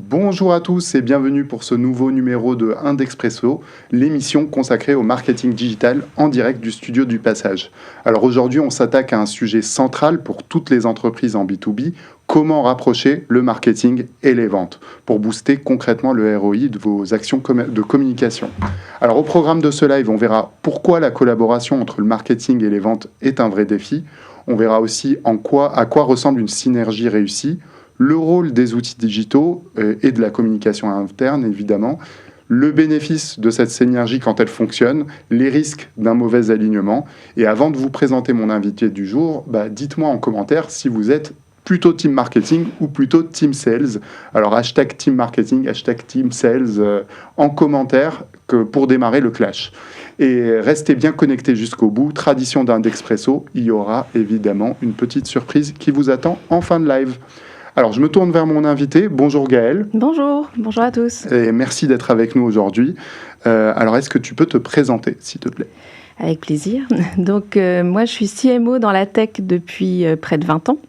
Bonjour à tous et bienvenue pour ce nouveau numéro de Indexpresso, l'émission consacrée au marketing digital en direct du studio du Passage. Alors aujourd'hui, on s'attaque à un sujet central pour toutes les entreprises en B2B, comment rapprocher le marketing et les ventes pour booster concrètement le ROI de vos actions de communication. Alors au programme de ce live, on verra pourquoi la collaboration entre le marketing et les ventes est un vrai défi. On verra aussi à quoi ressemble une synergie réussie, le rôle des outils digitaux et de la communication interne, évidemment, le bénéfice de cette synergie quand elle fonctionne, les risques d'un mauvais alignement. Et avant de vous présenter mon invité du jour, dites-moi en commentaire si vous êtes plutôt team marketing ou plutôt team sales. Alors hashtag team marketing, hashtag team sales en commentaire pour démarrer le clash. Et restez bien connectés jusqu'au bout. Tradition d'Indexpresso, il y aura évidemment une petite surprise qui vous attend en fin de live. Alors, je me tourne vers mon invité. Bonjour Gaëlle. Bonjour à tous. Et merci d'être avec nous aujourd'hui. Alors, est-ce que tu peux te présenter, s'il te plaît ? Avec plaisir. Donc, moi, je suis CMO dans la tech depuis près de 20 ans.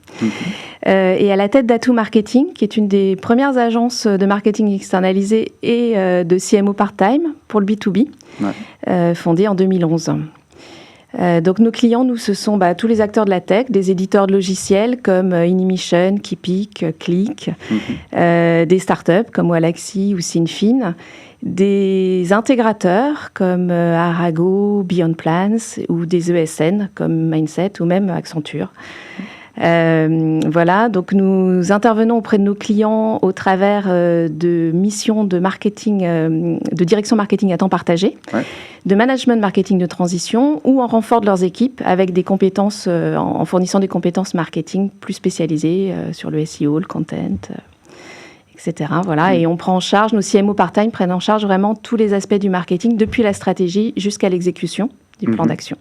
Et à la tête d'Atout Marketing, qui est une des premières agences de marketing externalisé et de CMO part-time pour le B2B, fondée en 2011. Donc nos clients, nous, ce sont tous les acteurs de la tech, des éditeurs de logiciels comme Inimation, Keepic, Click, des startups comme Wallaxy ou Synfin, des intégrateurs comme Arago, Beyond Plans ou des ESN comme Mindset ou même Accenture. Voilà, donc nous intervenons auprès de nos clients au travers de missions de marketing, de direction marketing à temps partagé, de management marketing de transition ou en renfort de leurs équipes avec des compétences, en fournissant des compétences marketing plus spécialisées sur le SEO, le content, etc. Voilà, et on prend en charge, nos CMO part-time prennent en charge vraiment tous les aspects du marketing, depuis la stratégie jusqu'à l'exécution du plan d'action.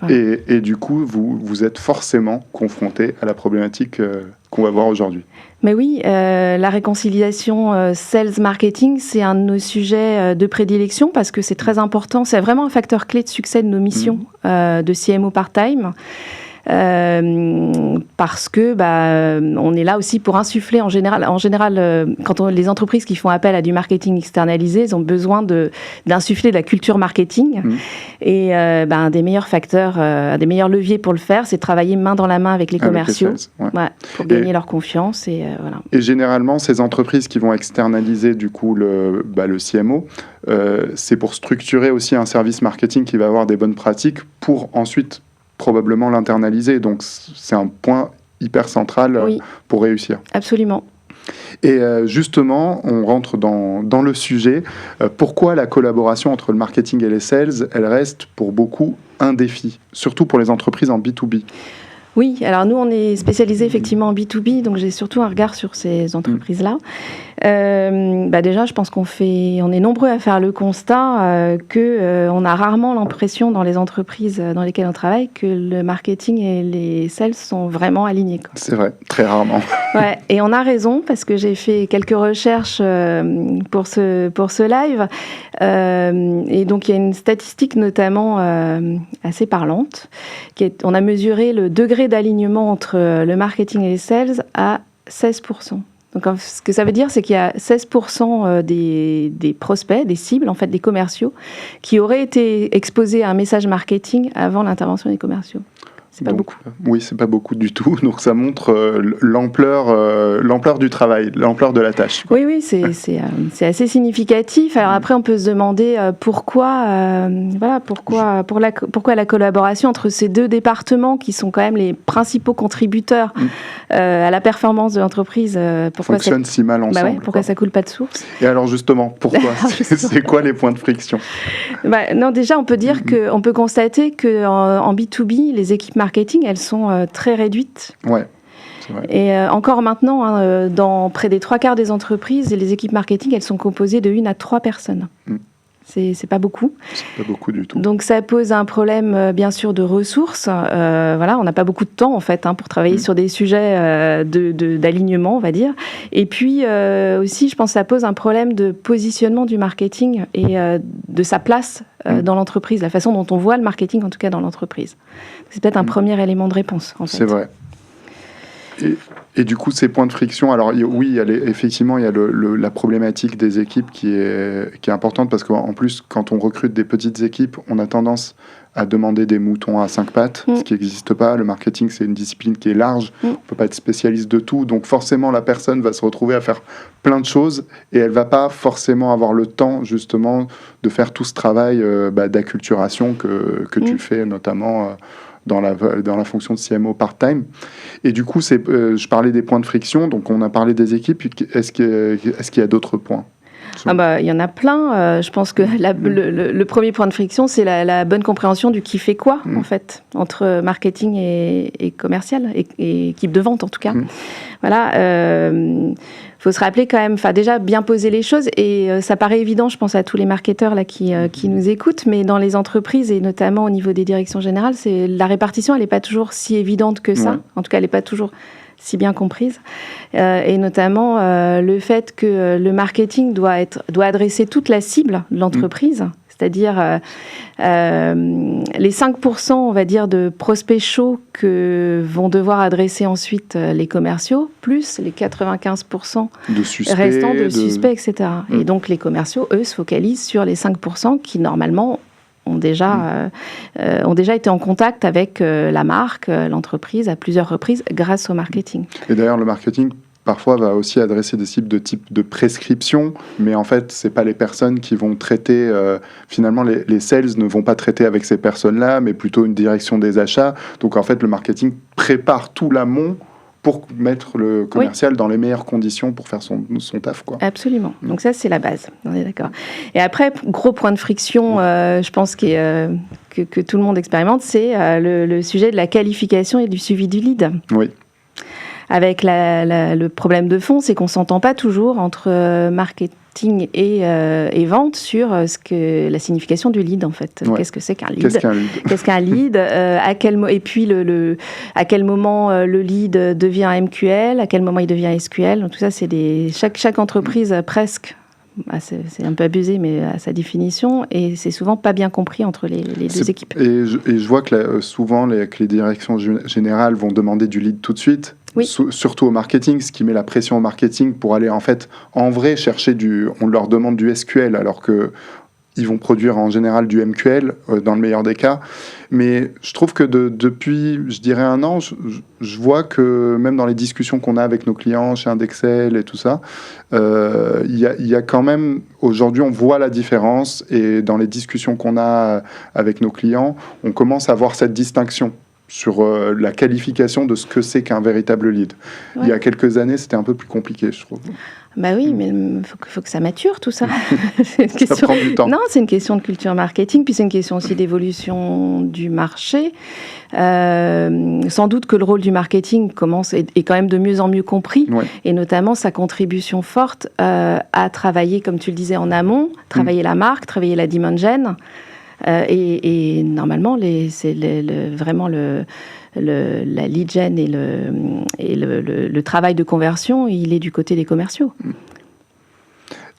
Voilà. Et du coup, vous êtes forcément confronté à la problématique qu'on va voir aujourd'hui. Mais oui, la réconciliation sales-marketing, c'est un de nos sujets de prédilection parce que c'est très important. C'est vraiment un facteur clé de succès de nos missions de CMO part-time. Parce que on est là aussi pour insuffler en général quand les entreprises qui font appel à du marketing externalisé, ils ont besoin d'insuffler de la culture marketing et un des meilleurs facteurs, un des meilleurs leviers pour le faire, c'est de travailler main dans la main avec les commerciaux pour gagner leur confiance et voilà. Et généralement, ces entreprises qui vont externaliser du coup le CMO, c'est pour structurer aussi un service marketing qui va avoir des bonnes pratiques pour ensuite probablement l'internaliser. Donc, c'est un point hyper central pour réussir. Absolument. Et justement, on rentre dans le sujet. Pourquoi la collaboration entre le marketing et les sales, elle reste pour beaucoup un défi, surtout pour les entreprises en B2B ? Oui, alors nous, on est spécialisé effectivement en B2B, donc j'ai surtout un regard sur ces entreprises-là. Déjà, je pense qu'on est nombreux à faire le constat qu'on a rarement l'impression dans les entreprises dans lesquelles on travaille que le marketing et les sales sont vraiment alignés. C'est vrai, très rarement. Ouais, et on a raison parce que j'ai fait quelques recherches pour ce live. Et donc, il y a une statistique notamment assez parlante. On a mesuré le degré d'alignement entre le marketing et les sales à 16%. Donc, ce que ça veut dire, c'est qu'il y a 16% des prospects, des cibles, en fait, des commerciaux, qui auraient été exposés à un message marketing avant l'intervention des commerciaux. C'est pas beaucoup. Oui, c'est pas beaucoup du tout. Donc ça montre l'ampleur du travail, l'ampleur de la tâche. Oui, c'est assez significatif. Alors après, on peut se demander pourquoi la collaboration entre ces deux départements qui sont quand même les principaux contributeurs à la performance de l'entreprise. Fonctionne si mal ensemble. Pourquoi ça coule pas de source ? Et alors justement, pourquoi ? C'est quoi les points de friction ? Non, déjà, on peut dire on peut constater qu'en B2B, les équipes marketing, elles sont très réduites. Ouais, c'est vrai. Et encore maintenant, dans près des 3/4 des entreprises, les équipes marketing, elles sont composées de 1 à 3 personnes. C'est pas beaucoup. C'est pas beaucoup du tout. Donc ça pose un problème, bien sûr, de ressources. On n'a pas beaucoup de temps, en fait, pour travailler sur des sujets d'alignement, on va dire. Et puis aussi, je pense que ça pose un problème de positionnement du marketing et de sa place dans l'entreprise, la façon dont on voit le marketing, en tout cas dans l'entreprise. C'est peut-être un premier élément de réponse, en fait. C'est vrai. Et du coup, ces points de friction, alors oui, effectivement, il y a la problématique des équipes qui est importante parce qu'en plus, quand on recrute des petites équipes, on a tendance à demander des moutons à 5 pattes, ce qui n'existe pas. Le marketing, c'est une discipline qui est large. On ne peut pas être spécialiste de tout. Donc forcément, la personne va se retrouver à faire plein de choses et elle ne va pas forcément avoir le temps, justement, de faire tout ce travail d'acculturation que tu fais, notamment dans la fonction de CMO part-time. Et du coup, je parlais des points de friction. Donc, on a parlé des équipes. Est-ce qu'il y a d'autres points ? Il y en a plein. Je pense que le premier point de friction, c'est la bonne compréhension du qui fait quoi, en fait, entre marketing et commercial, et équipe de vente, en tout cas. Voilà. Faut se rappeler quand même, déjà bien poser les choses, et ça paraît évident, je pense à tous les marketeurs là qui nous écoutent, mais dans les entreprises et notamment au niveau des directions générales, la répartition, elle n'est pas toujours si évidente que ça. En tout cas, elle n'est pas toujours si bien comprise, et notamment le fait que le marketing doit adresser toute la cible de l'entreprise, c'est-à-dire les 5%, on va dire, de prospects chauds que vont devoir adresser ensuite les commerciaux, plus les 95% restants de suspects, etc. Et donc les commerciaux, eux, se focalisent sur les 5% qui, normalement, ont déjà été en contact avec la marque, l'entreprise, à plusieurs reprises, grâce au marketing. Et d'ailleurs, le marketing, parfois, va aussi adresser des cibles de type de prescription, mais en fait, ce n'est pas les personnes qui vont traiter... finalement, les sales ne vont pas traiter avec ces personnes-là, mais plutôt une direction des achats. Donc, en fait, le marketing prépare tout l'amont pour mettre le commercial dans les meilleures conditions pour faire son taf, quoi. Absolument. Donc ça, c'est la base. On est d'accord. Et après, gros point de friction, je pense que tout le monde expérimente, c'est le sujet de la qualification et du suivi du lead. Oui. Avec le problème de fond, c'est qu'on ne s'entend pas toujours entre marketing et vente sur la signification du lead, en fait. Ouais. Qu'est-ce que c'est qu'un lead ? Qu'est-ce qu'un lead ? Et puis, à quel moment le lead devient MQL ? À quel moment il devient SQL ? Donc, tout ça, c'est chaque entreprise presque, c'est un peu abusé, mais à sa définition, et c'est souvent pas bien compris entre les deux équipes. Et je vois que souvent, que les directions générales vont demander du lead tout de suite. Oui. Surtout au marketing, ce qui met la pression au marketing pour aller en vrai chercher on leur demande du SQL alors que ils vont produire en général du MQL dans le meilleur des cas. Mais je trouve que depuis, je dirais 1 an, je vois que même dans les discussions qu'on a avec nos clients chez Indexel et tout ça, il y a quand même, aujourd'hui, on voit la différence, et dans les discussions qu'on a avec nos clients, on commence à voir cette distinction sur la qualification de ce que c'est qu'un véritable lead. Ouais. Il y a quelques années, c'était un peu plus compliqué, je trouve. Bah oui, mais il faut que ça mature, tout ça. Ça prend du temps. Non, c'est une question de culture marketing, puis c'est une question aussi d'évolution du marché. Sans doute que le rôle du marketing est quand même de mieux en mieux compris, ouais. Et notamment sa contribution forte à travailler, comme tu le disais, en amont, travailler la marque, travailler la demand gen. Et normalement, c'est vraiment la lead gen et le travail de conversion, il est du côté des commerciaux.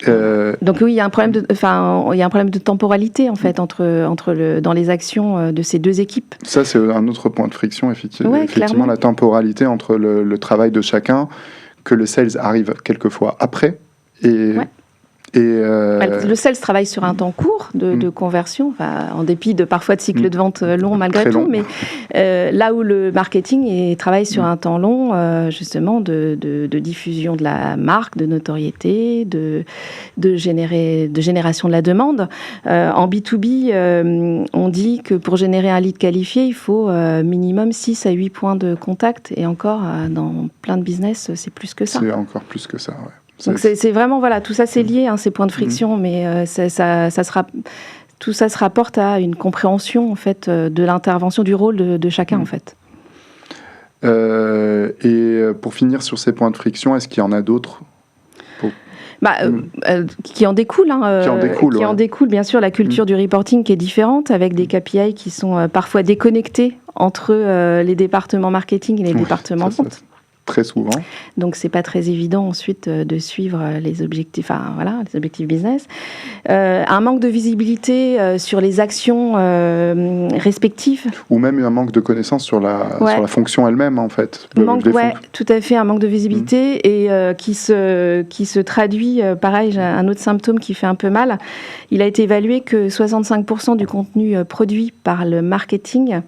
Donc oui, il y a un problème de temporalité en fait dans les actions de ces deux équipes. Ça, c'est un autre point de friction, effectivement, la temporalité entre le travail de chacun, que le sales arrive quelquefois après. Ouais. Le sales travaille sur un temps court de conversion, en dépit parfois de cycles de vente longs malgré tout, mais là où le marketing travaille sur un temps long, justement, de diffusion de la marque, de notoriété, de génération de la demande. En B2B, on dit que pour générer un lead qualifié, il faut minimum 6 à 8 points de contact, et encore, dans plein de business, c'est plus que ça. C'est encore plus que ça, ouais. Donc c'est vraiment, voilà, tout ça c'est lié, ces points de friction, mais tout ça se rapporte à une compréhension en fait de l'intervention, du rôle de chacun en fait. Et pour finir sur ces points de friction, est-ce qu'il y en a d'autres qui en découlent. Qui en découle, bien sûr, la culture du reporting qui est différente, avec des KPI qui sont parfois déconnectés entre les départements marketing et les départements vente. Très souvent. Donc, c'est pas très évident ensuite de suivre les objectifs, les objectifs business. Un manque de visibilité sur les actions respectives. Ou même un manque de connaissances sur la fonction elle-même, en fait. Tout à fait, un manque de visibilité et qui se traduit, pareil, j'ai un autre symptôme qui fait un peu mal. Il a été évalué que 65% du contenu produit par le marketing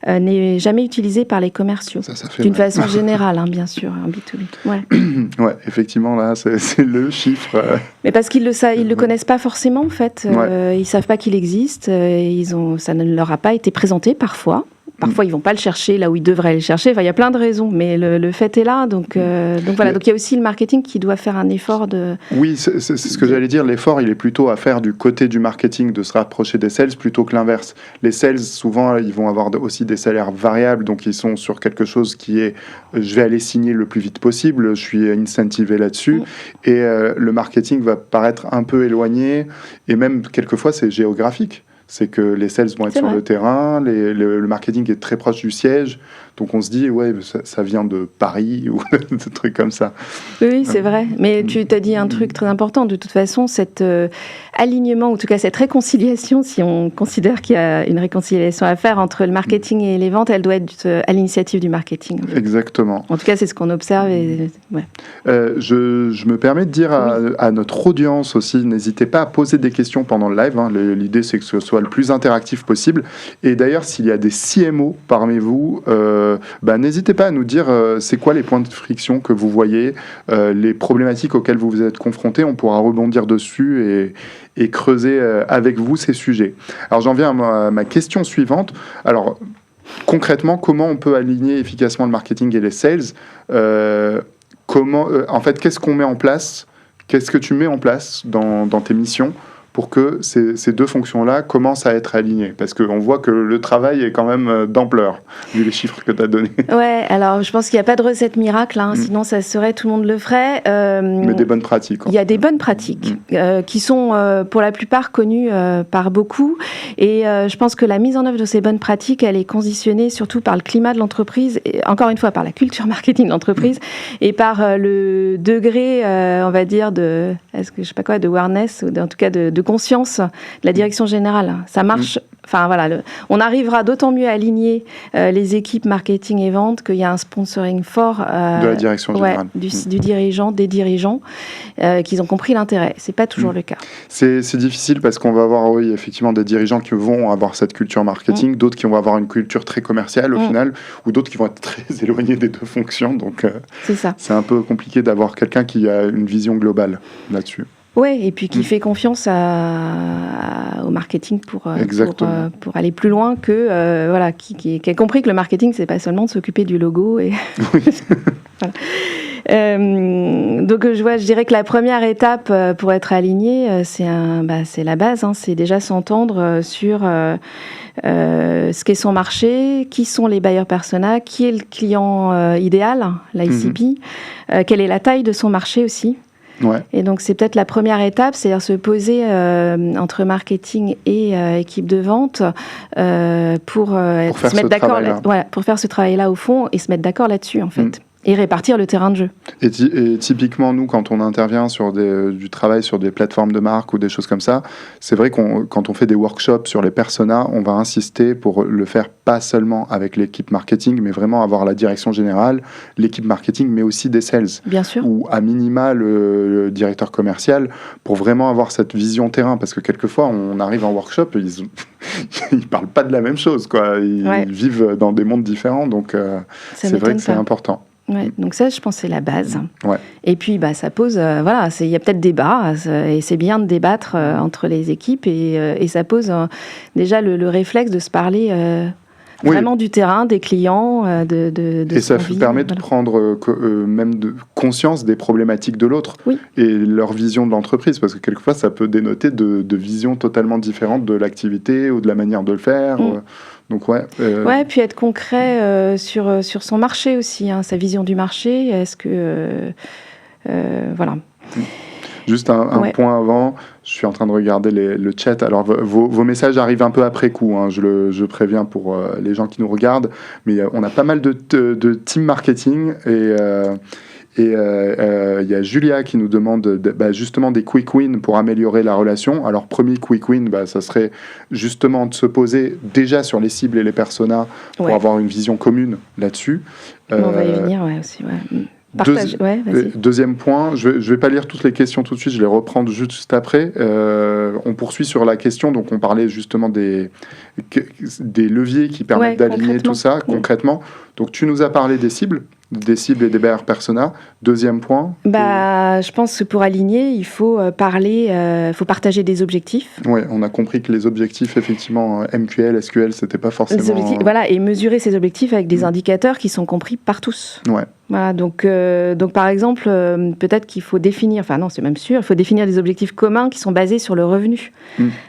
n'est jamais utilisé par les commerciaux. Ça fait d'une façon générale, bien sûr, un B2B. Ouais, effectivement, là, c'est le chiffre. Mais parce qu'ils le connaissent pas forcément, en fait. Ils savent pas qu'il existe. Ça ne leur a pas été présenté parfois. Parfois, ils vont pas le chercher là où ils devraient le chercher. Enfin, il y a plein de raisons, mais le fait est là. Donc voilà. Donc il y a aussi le marketing qui doit faire un effort de. Oui, c'est ce que j'allais dire. L'effort, il est plutôt à faire du côté du marketing, de se rapprocher des sales plutôt que l'inverse. Les sales, souvent, ils vont avoir aussi des salaires variables, donc ils sont sur quelque chose qui est, je vais aller signer le plus vite possible. Je suis incentivé là-dessus, et le marketing va paraître un peu éloigné, et même quelquefois, c'est géographique. C'est que les sales vont être sur le terrain, le marketing est très proche du siège, donc on se dit, ça vient de Paris ou des trucs comme ça. Oui, c'est vrai. Mais tu t'as dit un truc très important. De toute façon, cet alignement, ou en tout cas cette réconciliation, si on considère qu'il y a une réconciliation à faire entre le marketing et les ventes, elle doit être à l'initiative du marketing. Exactement. En tout cas, c'est ce qu'on observe. Je me permets de dire à notre audience aussi, n'hésitez pas à poser des questions pendant le live. L'idée, c'est que ce soit le plus interactif possible. Et d'ailleurs, s'il y a des CMO parmi vous, n'hésitez pas à nous dire c'est quoi les points de friction que vous voyez, les problématiques auxquelles vous vous êtes confrontés. On pourra rebondir dessus et creuser avec vous ces sujets. Alors j'en viens à ma question suivante. Alors concrètement, comment on peut aligner efficacement le marketing et les sales ? En fait, qu'est-ce qu'on met en place ? Qu'est-ce que tu mets en place dans tes missions pour que ces deux fonctions-là commencent à être alignées? Parce qu'on voit que le travail est quand même d'ampleur, vu les chiffres que tu as donnés. Ouais, alors je pense qu'il n'y a pas de recette miracle, sinon ça serait, tout le monde le ferait. Mais des bonnes pratiques. Il y a des bonnes pratiques qui sont pour la plupart connues par beaucoup. Et je pense que la mise en œuvre de ces bonnes pratiques, elle est conditionnée surtout par le climat de l'entreprise, et encore une fois par la culture marketing de l'entreprise, et par le degré, on va dire, de awareness, ou en tout cas de conscience de la direction générale. Ça marche. Enfin voilà, on arrivera d'autant mieux à aligner les équipes marketing et vente qu'il y a un sponsoring fort de la direction générale, du dirigeant, des dirigeants, qu'ils ont compris l'intérêt. C'est pas toujours le cas. C'est difficile parce qu'on va avoir effectivement des dirigeants qui vont avoir cette culture marketing, d'autres qui vont avoir une culture très commerciale au final, ou d'autres qui vont être très éloignés des deux fonctions. Donc c'est ça. C'est un peu compliqué d'avoir quelqu'un qui a une vision globale là-dessus. Oui, et puis qui fait confiance au marketing pour aller plus loin que qui a compris que le marketing, c'est pas seulement de s'occuper du logo. Et donc je dirais que la première étape pour être aligné, c'est la base. C'est déjà s'entendre sur ce qu'est son marché, qui sont les buyers persona, qui est le client idéal, l'ICP, quelle est la taille de son marché aussi. Ouais. Et donc c'est peut-être la première étape, c'est-à-dire se poser entre marketing et équipe de vente pour se mettre d'accord, pour faire ce travail-là au fond et se mettre d'accord là-dessus en fait. Et répartir le terrain de jeu. Et typiquement, nous, quand on intervient sur du travail sur des plateformes de marque ou des choses comme ça, c'est vrai quand on fait des workshops sur les personas, on va insister pour le faire pas seulement avec l'équipe marketing, mais vraiment avoir la direction générale, l'équipe marketing, mais aussi des sales. Bien sûr. Ou à minima le directeur commercial, pour vraiment avoir cette vision terrain. Parce que quelquefois, on arrive en workshop, ils parlent pas de la même chose, quoi. Ils vivent dans des mondes différents, donc c'est vrai que c'est important. Ouais, donc ça, je pense, c'est la base. Ouais. Et puis, ça pose, il y a peut-être débat, et c'est bien de débattre entre les équipes, et ça pose déjà le réflexe de se parler vraiment du terrain, des clients, et ça permet de prendre même conscience des problématiques de l'autre et leur vision de l'entreprise, parce que quelquefois, ça peut dénoter de visions totalement différentes de l'activité ou de la manière de le faire. Donc puis être concret sur son marché aussi, sa vision du marché. Est-ce que voilà. Juste un point avant, je suis en train de regarder le chat. Alors, vos messages arrivent un peu après coup, hein, je préviens pour les gens qui nous regardent, mais on a pas mal de team marketing et il y a Julia qui nous demande justement des quick wins pour améliorer la relation. Alors, premier quick win, ça serait justement de se poser déjà sur les cibles et les personas pour avoir une vision commune là-dessus. On va y venir, aussi, Deuxième point, je vais pas lire toutes les questions tout de suite, je les reprends juste après. On poursuit sur la question, donc on parlait justement des leviers qui permettent d'aligner tout ça concrètement. Donc tu nous as parlé des cibles et des BR persona. Deuxième point. Je pense que pour aligner, il faut partager des objectifs. Oui, on a compris que les objectifs, effectivement, MQL, SQL, c'était pas forcément... et mesurer ces objectifs avec des indicateurs qui sont compris par tous. Ouais. Voilà, donc par exemple, peut-être qu'il faut définir, enfin non, c'est même sûr, il faut définir des objectifs communs qui sont basés sur le revenu.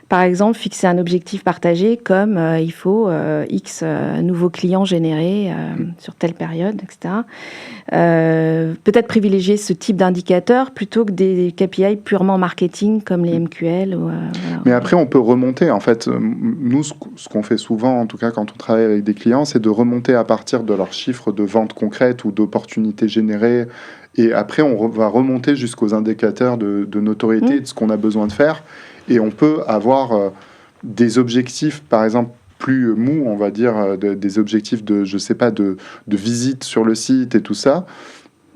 Par exemple, fixer un objectif partagé comme il faut X nouveaux clients générés sur telle période, etc. Peut-être privilégier ce type d'indicateur plutôt que des KPI purement marketing comme les MQL. Mais après, on peut remonter. En fait, nous, ce qu'on fait souvent, en tout cas quand on travaille avec des clients, c'est de remonter à partir de leurs chiffres de vente concrètes ou d'opportunités générées. Et après, on va remonter jusqu'aux indicateurs de notoriété, de ce qu'on a besoin de faire. Et on peut avoir des objectifs, par exemple, plus mous, on va dire, des objectifs de visite sur le site et tout ça,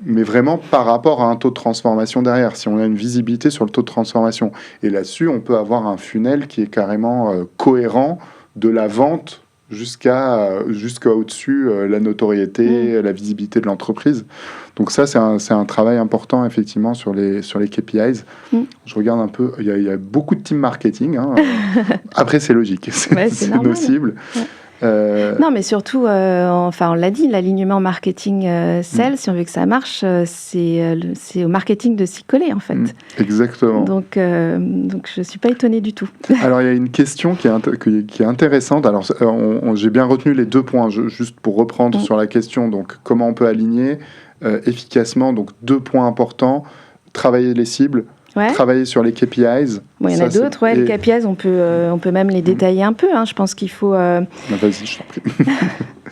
mais vraiment par rapport à un taux de transformation derrière, si on a une visibilité sur le taux de transformation. Et là-dessus, on peut avoir un funnel qui est carrément cohérent de la vente jusqu'à au-dessus, la notoriété, la visibilité de l'entreprise. Donc ça, c'est un travail important, effectivement, sur les KPIs. Je regarde un peu, il y a beaucoup de team marketing. Hein. Après, c'est logique, c'est nos cibles. Non, mais surtout, on l'a dit, l'alignement marketing sales, si on veut que ça marche, c'est au marketing de s'y coller, en fait. Exactement. Donc je ne suis pas étonnée du tout. Alors, il y a une question qui est intéressante. Alors, j'ai bien retenu les 2 points, juste pour reprendre sur la question. Donc, comment on peut aligner efficacement. Donc, 2 points importants. Travailler les cibles. Travailler sur les KPIs. Il y en a d'autres, les KPIs, on peut même les détailler un peu. Hein. Je pense qu'il faut... Vas-y, je t'en prie.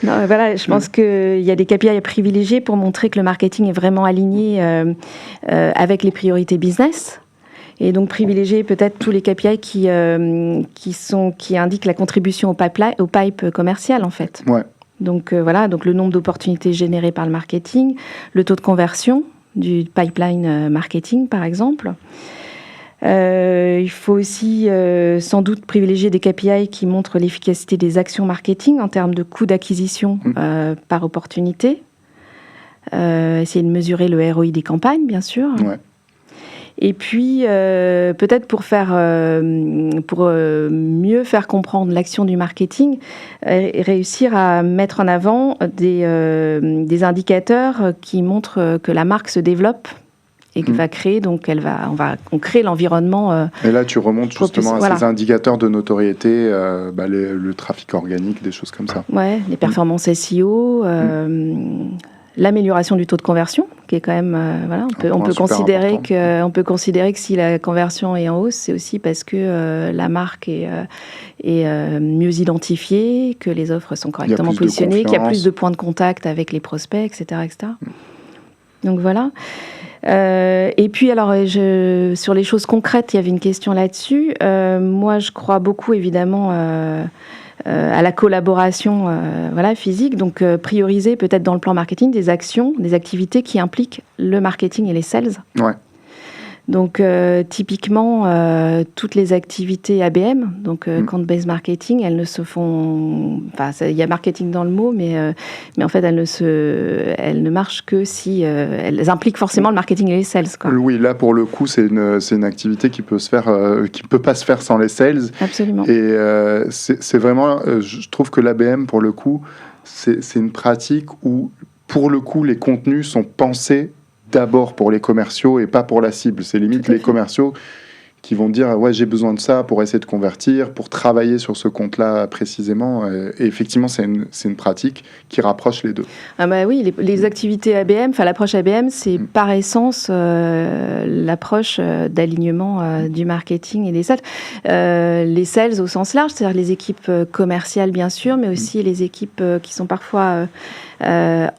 Non, voilà, je pense qu'il y a des KPIs à privilégier pour montrer que le marketing est vraiment aligné avec les priorités business. Et donc privilégier peut-être tous les KPI qui indiquent la contribution au pipe commercial, en fait. Ouais. Donc donc le nombre d'opportunités générées par le marketing, le taux de conversion du pipeline marketing, par exemple. Il faut aussi sans doute privilégier des KPI qui montrent l'efficacité des actions marketing en termes de coût d'acquisition par opportunité. Essayer de mesurer le ROI des campagnes, bien sûr. Ouais. Et puis, peut-être pour mieux faire comprendre l'action du marketing, réussir à mettre en avant des indicateurs qui montrent que la marque se développe et qu'elle va créer, donc on crée l'environnement. Et là, tu remontes justement à ces indicateurs de notoriété, le trafic organique, des choses comme ça. Ouais, les performances SEO. L'amélioration du taux de conversion, qui est quand même, on peut considérer que si la conversion est en hausse, c'est aussi parce que la marque est mieux identifiée, que les offres sont correctement positionnées, qu'il y a plus de points de contact avec les prospects, etc., etc. Donc voilà. Et puis alors, sur les choses concrètes, il y avait une question là-dessus. Moi, je crois beaucoup, évidemment, à la collaboration physique, donc prioriser peut-être dans le plan marketing des actions, des activités qui impliquent le marketing et les sales. Ouais. Donc typiquement, toutes les activités ABM, donc Account-Based Marketing, elles ne se font... Enfin, il y a marketing dans le mot, mais en fait, elles ne marchent que si... elles impliquent forcément le marketing et les sales, quoi. Oui, là, pour le coup, c'est une activité qui peut pas se faire sans les sales. Absolument. Et c'est vraiment... je trouve que l'ABM, pour le coup, c'est une pratique où, pour le coup, les contenus sont pensés d'abord pour les commerciaux et pas pour la cible. C'est limite les commerciaux qui vont dire ouais, j'ai besoin de ça pour essayer de convertir, pour travailler sur ce compte-là précisément. Et effectivement, c'est une pratique qui rapproche les deux. Ah bah oui, les activités ABM, enfin l'approche ABM, c'est par essence l'approche d'alignement du marketing et des sales. Les sales au sens large, c'est-à-dire les équipes commerciales bien sûr, mais aussi les équipes qui sont parfois à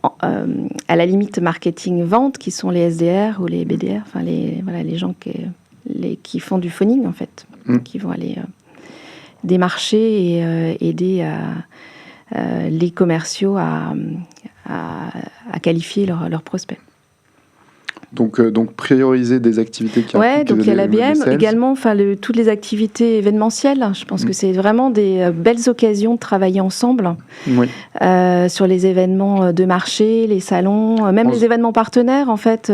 la limite marketing-vente, qui sont les SDR ou les BDR, enfin les gens qui font du phoning en fait, qui vont aller démarcher et aider les commerciaux à qualifier leurs prospects. Donc prioriser des activités qui impliquent donc il y a l'ABM, également toutes les activités événementielles. Je pense que c'est vraiment des belles occasions de travailler ensemble sur les événements de marché, les salons, même les événements partenaires en fait.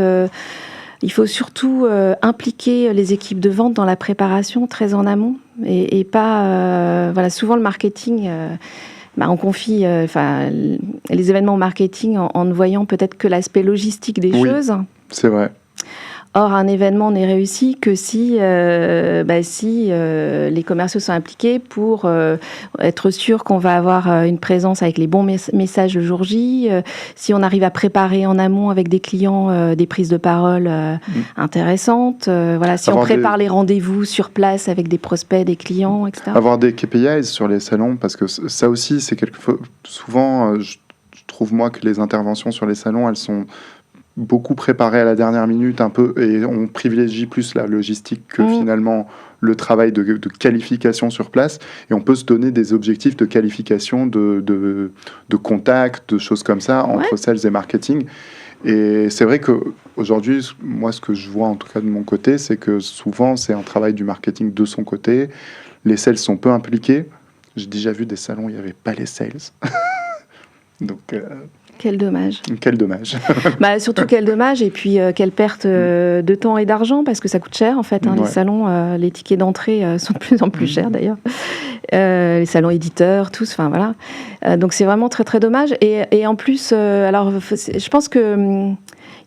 Il faut surtout impliquer les équipes de vente dans la préparation très en amont et pas souvent le marketing. On confie les événements marketing en ne voyant peut-être que l'aspect logistique des choses. C'est vrai. Or, un événement n'est réussi que si les commerciaux sont impliqués pour être sûr qu'on va avoir une présence avec les bons messages le jour J, si on arrive à préparer en amont avec des clients des prises de parole intéressantes, si on prépare les rendez-vous sur place avec des prospects, des clients, etc. Avoir des KPIs sur les salons, parce que ça aussi, c'est souvent, je trouve moi que les interventions sur les salons, elles sont beaucoup préparé à la dernière minute un peu, et on privilégie plus la logistique que finalement le travail de qualification sur place, et on peut se donner des objectifs de qualification de contact, de choses comme ça entre sales et marketing. Et c'est vrai qu'aujourd'hui, moi ce que je vois en tout cas de mon côté, c'est que souvent c'est un travail du marketing de son côté, les sales sont peu impliqués. J'ai déjà vu des salons où il n'y avait pas les sales. Donc quel dommage. Quel dommage. Surtout quel dommage, et puis quelle perte de temps et d'argent, parce que ça coûte cher en fait. Les salons, les tickets d'entrée sont de plus en plus chers d'ailleurs. Les salons éditeurs, tous, enfin voilà. Donc c'est vraiment très très dommage. Et en plus, je pense que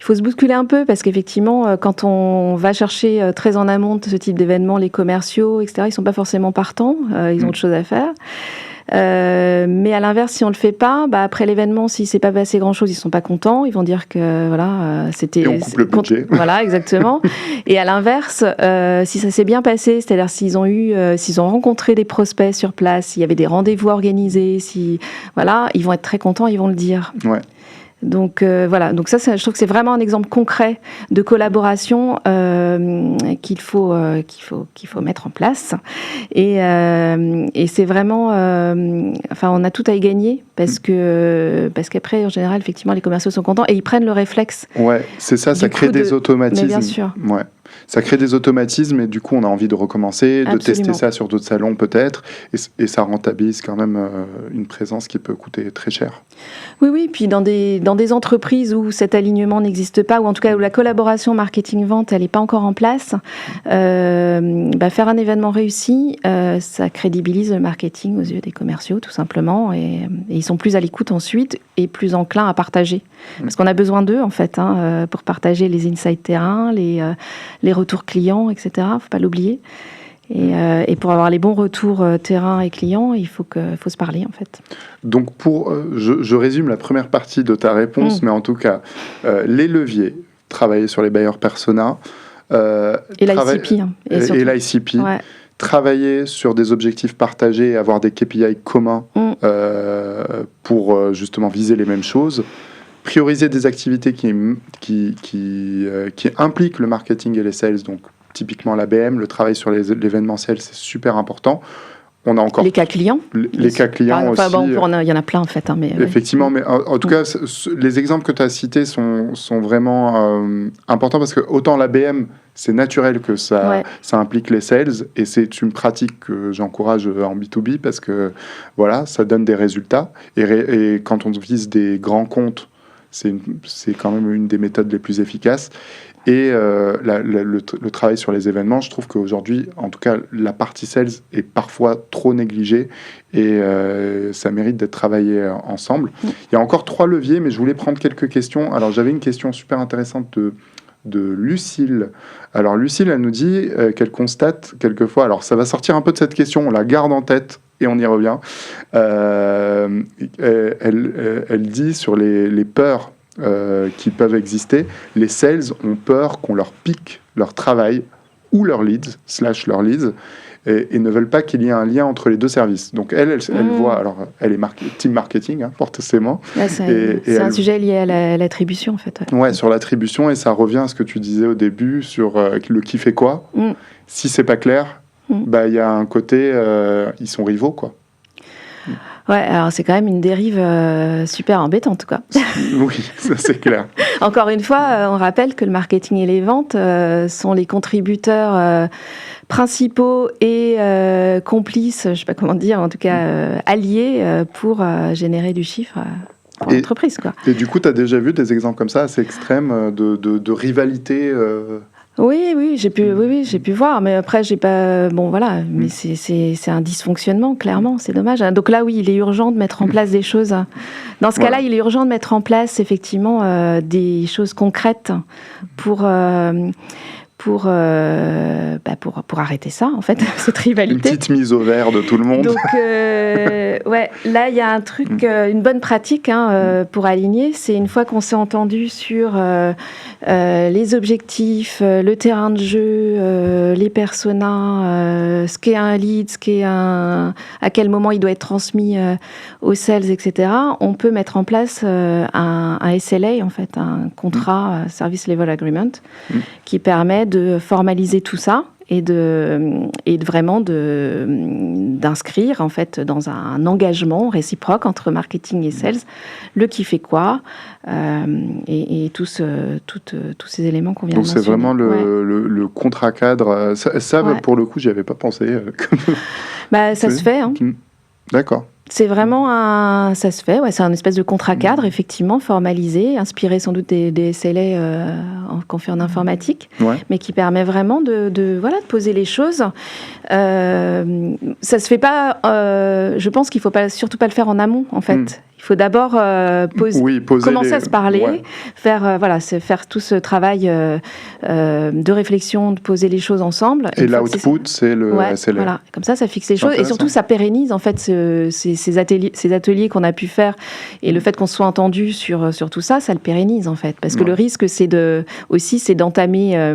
il faut se bousculer un peu, parce qu'effectivement, quand on va chercher très en amont de ce type d'événements, les commerciaux, etc., ils sont pas forcément partants. Ils ont autre chose à faire. Mais à l'inverse, si on le fait pas, après l'événement, s'il s'est pas passé grand-chose, ils sont pas contents. Ils vont dire que c'était. Et on coupe le budget. Voilà, exactement. Et à l'inverse, si ça s'est bien passé, c'est-à-dire s'ils ont rencontré des prospects sur place, s'il y avait des rendez-vous organisés, ils vont être très contents, ils vont le dire. Ouais. Donc donc ça, je trouve que c'est vraiment un exemple concret de collaboration qu'il faut mettre en place, et c'est vraiment on a tout à y gagner, parce qu'après en général effectivement les commerciaux sont contents et ils prennent le réflexe. Ouais, c'est ça crée des automatismes. Mais bien sûr. Ouais. Ça crée des automatismes, et du coup on a envie de recommencer, de tester ça sur d'autres salons peut-être, et ça rentabilise quand même une présence qui peut coûter très cher. Oui, puis dans des entreprises où cet alignement n'existe pas, ou en tout cas où la collaboration marketing-vente elle n'est pas encore en place, faire un événement réussi, ça crédibilise le marketing aux yeux des commerciaux tout simplement, et ils sont plus à l'écoute ensuite et plus enclins à partager, parce qu'on a besoin d'eux en fait pour partager les insights terrain, les retours clients, etc. Faut pas l'oublier. Et pour avoir les bons retours terrain et clients, il faut se parler en fait. Donc je résume la première partie de ta réponse, mais en tout cas, les leviers, travailler sur les buyers persona, et l'ICP. Et l'ICP. Ouais. Travailler sur des objectifs partagés et avoir des KPI communs pour justement viser les mêmes choses. Prioriser des activités qui impliquent le marketing et les sales, donc typiquement l'ABM, le travail sur l'événementiel, c'est super important. On a encore les cas clients. Les cas clients aussi. Il y en a plein en fait. Mais effectivement, mais en tout cas, les exemples que tu as cités sont vraiment importants, parce que autant l'ABM, c'est naturel que ça implique les sales, et c'est une pratique que j'encourage en B2B, parce que ça donne des résultats. Et quand on vise des grands comptes, c'est quand même une des méthodes les plus efficaces. Et le travail sur les événements, je trouve qu'aujourd'hui, en tout cas, la partie sales est parfois trop négligée, et ça mérite d'être travaillé ensemble. Il y a encore 3 leviers, mais je voulais prendre quelques questions. Alors, j'avais une question super intéressante de Lucille. Alors Lucille, elle nous dit qu'elle constate quelquefois, alors ça va sortir un peu de cette question, on la garde en tête et on y revient. Elle dit sur les peurs qui peuvent exister, les sales ont peur qu'on leur pique leur travail ou leurs leads, leurs leads, et ne veulent pas qu'il y ait un lien entre les deux services. Donc elle voit, alors elle est team marketing, forcément. Là, c'est un sujet lié à l'attribution, en fait. Ouais, sur l'attribution, et ça revient à ce que tu disais au début sur le qui fait quoi. Si c'est pas clair, il y a un côté, ils sont rivaux, quoi. Ouais, alors c'est quand même une dérive super embêtante, quoi. Oui, ça c'est clair. Encore une fois, on rappelle que le marketing et les ventes sont les contributeurs principaux et complices, je ne sais pas comment dire, en tout cas alliés pour générer du chiffre pour l'entreprise, quoi. Et du coup, tu as déjà vu des exemples comme ça, assez extrêmes, de rivalité Oui, j'ai pu voir, mais après, j'ai pas... Bon, voilà, mais c'est un dysfonctionnement, clairement, c'est dommage. Donc là, oui, il est urgent de mettre en place des choses. Dans ce cas-là, il est urgent de mettre en place, effectivement, des choses concrètes pour arrêter ça, en fait, cette rivalité. Une petite mise au vert de tout le monde. Donc, ouais, là, il y a un truc, une bonne pratique pour aligner, c'est une fois qu'on s'est entendu sur les objectifs, le terrain de jeu, les personas, ce qu'est un lead, à quel moment il doit être transmis aux sales, etc., on peut mettre en place un SLA, en fait, un contrat, Service Level Agreement, qui permet de formaliser tout ça et vraiment d'inscrire en fait dans un engagement réciproque entre marketing et sales le qui fait quoi et tous ces éléments qu'on vient de mentionner. Donc c'est vraiment le contrat cadre. Ça pour le coup, j'y avais pas pensé. Ça se fait. D'accord. C'est vraiment ça se fait, c'est un espèce de contrat cadre, effectivement, formalisé, inspiré sans doute des SLA qu'on fait en informatique, mais qui permet vraiment de poser les choses. Ça se fait pas, je pense qu'il faut surtout pas le faire en amont, en fait. Il faut d'abord commencer à se parler, faire tout ce travail de réflexion, de poser les choses ensemble. Et l'output, c'est le SLA. Voilà, comme ça fixe les choses. Et surtout, ça pérennise en fait ces ateliers qu'on a pu faire. Et le fait qu'on se soit entendu sur tout ça, ça le pérennise en fait. Parce que le risque, c'est d'entamer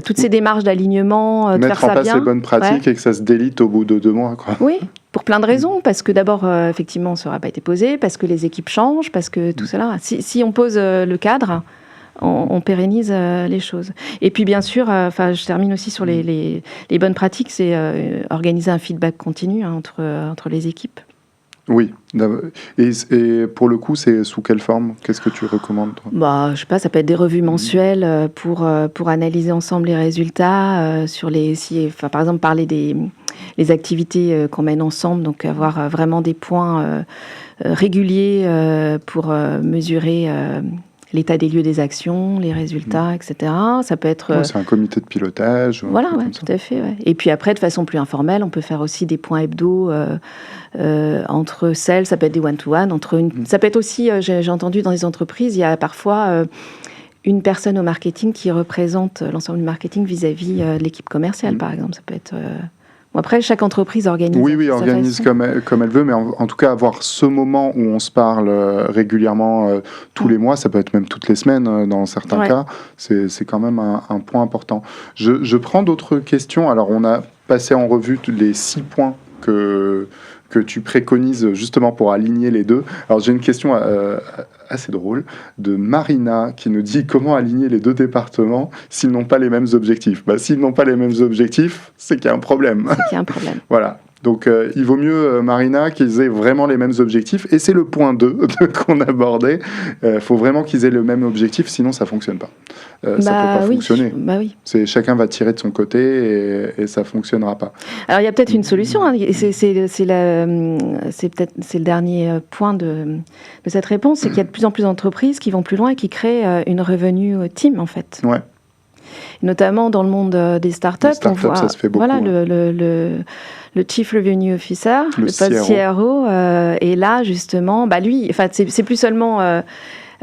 toutes ces démarches d'alignement, de faire ça bien. Mettre en place les bonnes pratiques et que ça se délite au bout de 2 mois, quoi. Oui, pour plein de raisons. Parce que d'abord, effectivement, ça n'aura pas été posé, parce que les équipes changent, parce que tout cela. Si on pose le cadre, on pérennise les choses. Et puis, bien sûr, je termine aussi sur les bonnes pratiques, c'est organiser un feedback continu entre les équipes. Oui. Et pour le coup, c'est sous quelle forme ? Qu'est-ce que tu recommandes, toi ? Je sais pas, ça peut être des revues mensuelles pour analyser ensemble les résultats, par exemple parler des activités qu'on mène ensemble, donc avoir vraiment des points réguliers pour mesurer l'état des lieux des actions, les résultats, etc. Ça peut être... c'est un comité de pilotage. Voilà, tout à fait. Ouais. Et puis après, de façon plus informelle, on peut faire aussi des points hebdo entre sales, ça peut être des one-to-one. Ça peut être aussi, j'ai entendu dans les entreprises, il y a parfois une personne au marketing qui représente l'ensemble du marketing vis-à-vis de l'équipe commerciale, par exemple. Ça peut être... après, chaque entreprise organise. Oui, organise comme elle veut, mais en tout cas, avoir ce moment où on se parle régulièrement tous les mois, ça peut être même toutes les semaines dans certains cas, c'est quand même un point important. Je prends d'autres questions. Alors, on a passé en revue les 6 points que tu préconises justement pour aligner les deux. Alors, j'ai une question assez drôle de Marina qui nous dit comment aligner les 2 départements s'ils n'ont pas les mêmes objectifs. S'ils n'ont pas les mêmes objectifs, c'est qu'il y a un problème. Voilà. Donc, il vaut mieux, Marina, qu'ils aient vraiment les mêmes objectifs. Et c'est le point 2 qu'on abordait. Il faut vraiment qu'ils aient le même objectif, sinon ça ne fonctionne pas. Ça ne peut pas fonctionner. Oui. Chacun va tirer de son côté et ça ne fonctionnera pas. Alors, il y a peut-être une solution. C'est le dernier point de cette réponse. C'est qu'il y a de plus en plus d'entreprises qui vont plus loin et qui créent une revenue team, en fait. Ouais. Notamment dans le monde des startups. On voit, ça se fait beaucoup. Voilà, le Chief Revenue Officer, le poste CRO, et là, justement, lui, c'est plus seulement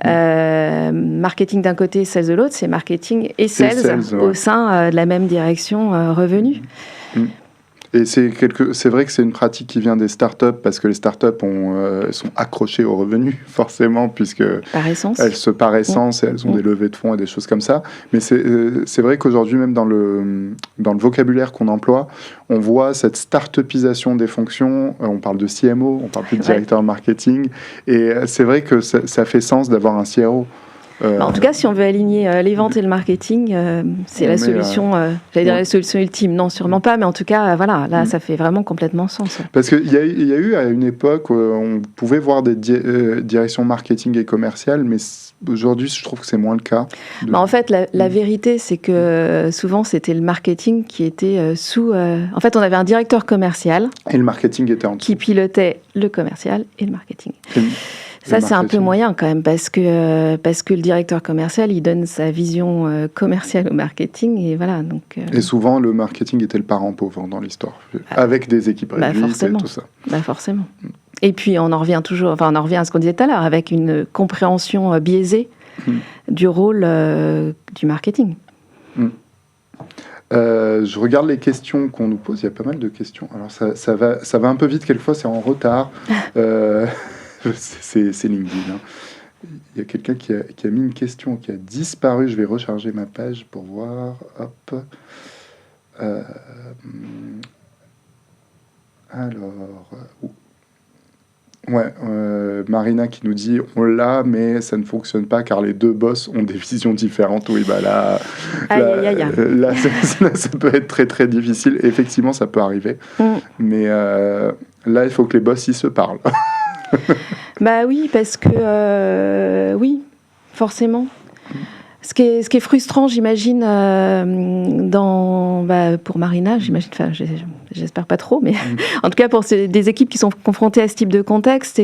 Marketing d'un côté, sales de l'autre, c'est marketing et sales au sein de la même direction revenu. Et c'est vrai que c'est une pratique qui vient des startups parce que les startups sont accrochées aux revenus, forcément, puisque par essence, et elles ont des levées de fonds et des choses comme ça. Mais c'est vrai qu'aujourd'hui, même dans le vocabulaire qu'on emploie, on voit cette startupisation des fonctions. On parle de CMO, on parle plus de directeur marketing. Et c'est vrai que ça fait sens d'avoir un CRO. En tout cas, si on veut aligner les ventes et le marketing, c'est la solution, j'allais dire la solution ultime. Non, sûrement pas, mais en tout cas, voilà, là, ça fait vraiment complètement sens. Parce qu'il y a eu à une époque où on pouvait voir des directions marketing et commerciales, mais aujourd'hui, je trouve que c'est moins le cas. En fait, la vérité, c'est que souvent, c'était le marketing qui était sous... En fait, on avait un directeur commercial. Et le marketing était en dessous. Qui pilotait le commercial et le marketing. Ça, c'est un peu moyen quand même, parce que le directeur commercial, il donne sa vision commerciale au marketing, et voilà. Donc, Et souvent, le marketing était le parent pauvre dans l'histoire, avec des équipes réduites et tout ça. Forcément. Et puis, on en revient à ce qu'on disait tout à l'heure, avec une compréhension biaisée du rôle du marketing. Je regarde les questions qu'on nous pose, il y a pas mal de questions. Alors, ça va un peu vite, quelquefois, c'est en retard. C'est LinkedIn. Il y a quelqu'un qui a mis une question qui a disparu. Je vais recharger ma page pour voir. Hop. Marina qui nous dit on l'a, mais ça ne fonctionne pas car les deux boss ont des visions différentes. Oui, bah là, ça peut être très très difficile. Effectivement, ça peut arriver. Mais là, il faut que les boss ils se parlent. Oui, parce que oui, forcément. Ce qui est frustrant, j'imagine, pour Marina, j'imagine, j'espère pas trop, mais en tout cas pour des équipes qui sont confrontées à ce type de contexte,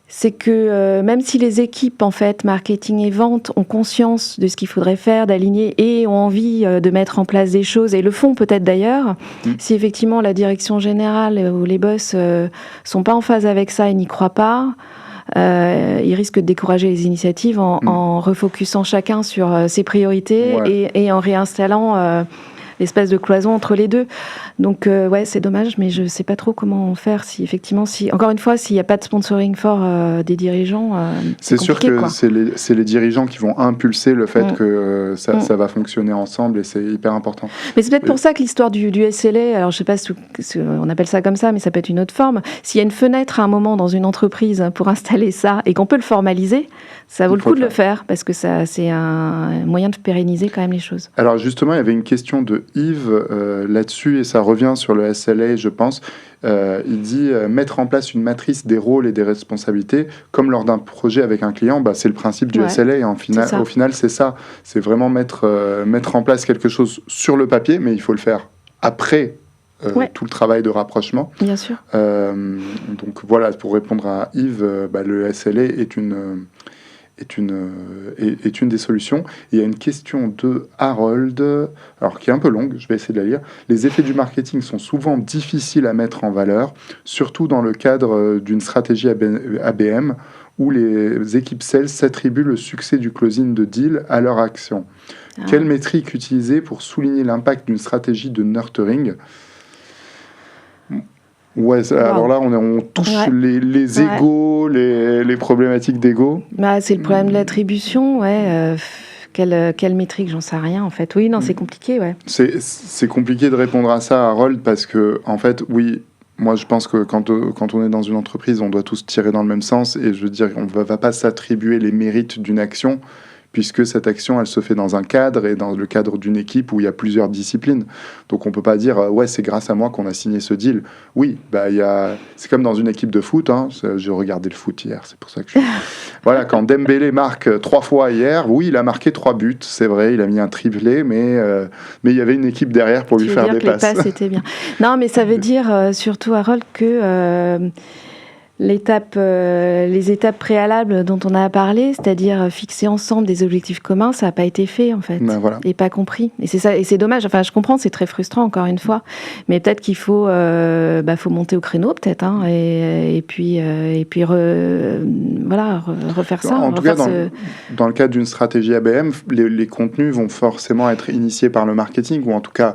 c'est que même si les équipes, en fait, marketing et vente, ont conscience de ce qu'il faudrait faire, d'aligner, et ont envie de mettre en place des choses, et le font peut-être d'ailleurs, si effectivement la direction générale ou les boss sont pas en phase avec ça et n'y croient pas, ils risquent de décourager les initiatives en refocusant chacun sur ses priorités et en réinstallant l'espèce de cloison entre les deux. Donc c'est dommage, mais je sais pas trop comment faire encore une fois, s'il n'y a pas de sponsoring fort des dirigeants, c'est sûr que c'est les dirigeants qui vont impulser le fait que ça va fonctionner ensemble, et c'est hyper important. Mais c'est peut-être pour ça que l'histoire du SLA, alors je sais pas si on appelle ça comme ça, mais ça peut être une autre forme. S'il y a une fenêtre à un moment dans une entreprise pour installer ça et qu'on peut le formaliser, ça vaut le coup de le faire, parce que c'est un moyen de pérenniser quand même les choses. Alors justement, il y avait une question de Yves là-dessus, et ça revient sur le SLA, je pense. Il dit mettre en place une matrice des rôles et des responsabilités, comme lors d'un projet avec un client, c'est le principe du SLA. Et au final, c'est ça. C'est vraiment mettre en place quelque chose sur le papier, mais il faut le faire après tout le travail de rapprochement. Bien sûr. Donc voilà, pour répondre à Yves, le SLA est une des solutions. Il y a une question de Harold, alors qui est un peu longue, je vais essayer de la lire. Les effets du marketing sont souvent difficiles à mettre en valeur, surtout dans le cadre d'une stratégie ABM, où les équipes sales s'attribuent le succès du closing de deal à leur action. Quelle métrique utiliser pour souligner l'impact d'une stratégie de nurturing ? Alors là, on touche les égos, les problématiques d'ego. C'est le problème de l'attribution, quelle métrique, j'en sais rien, en fait. Oui, non, c'est compliqué, C'est compliqué de répondre à ça, Harold, parce que, en fait, oui, moi, je pense que quand on est dans une entreprise, on doit tous tirer dans le même sens, et je veux dire, on ne va pas s'attribuer les mérites d'une action, puisque cette action, elle se fait dans un cadre, et dans le cadre d'une équipe où il y a plusieurs disciplines. Donc on peut pas dire c'est grâce à moi qu'on a signé ce deal. Oui, c'est comme dans une équipe de foot. J'ai regardé le foot hier, c'est pour ça que voilà, quand Dembélé marque 3 fois hier, oui, il a marqué 3 buts, c'est vrai, il a mis un triplé, mais il y avait une équipe derrière pour lui faire des passes. Les passes étaient bien. Non, mais ça veut dire surtout, Harold, que les étapes préalables dont on a parlé, c'est-à-dire fixer ensemble des objectifs communs, ça n'a pas été fait en fait, voilà. et pas compris. Et c'est ça, et c'est dommage. Enfin, je comprends, c'est très frustrant encore une fois, mais peut-être qu'il faut, faut monter au créneau peut-être, hein, et puis refaire ça. En tout cas, dans le cadre d'une stratégie ABM, les contenus vont forcément être initiés par le marketing, ou en tout cas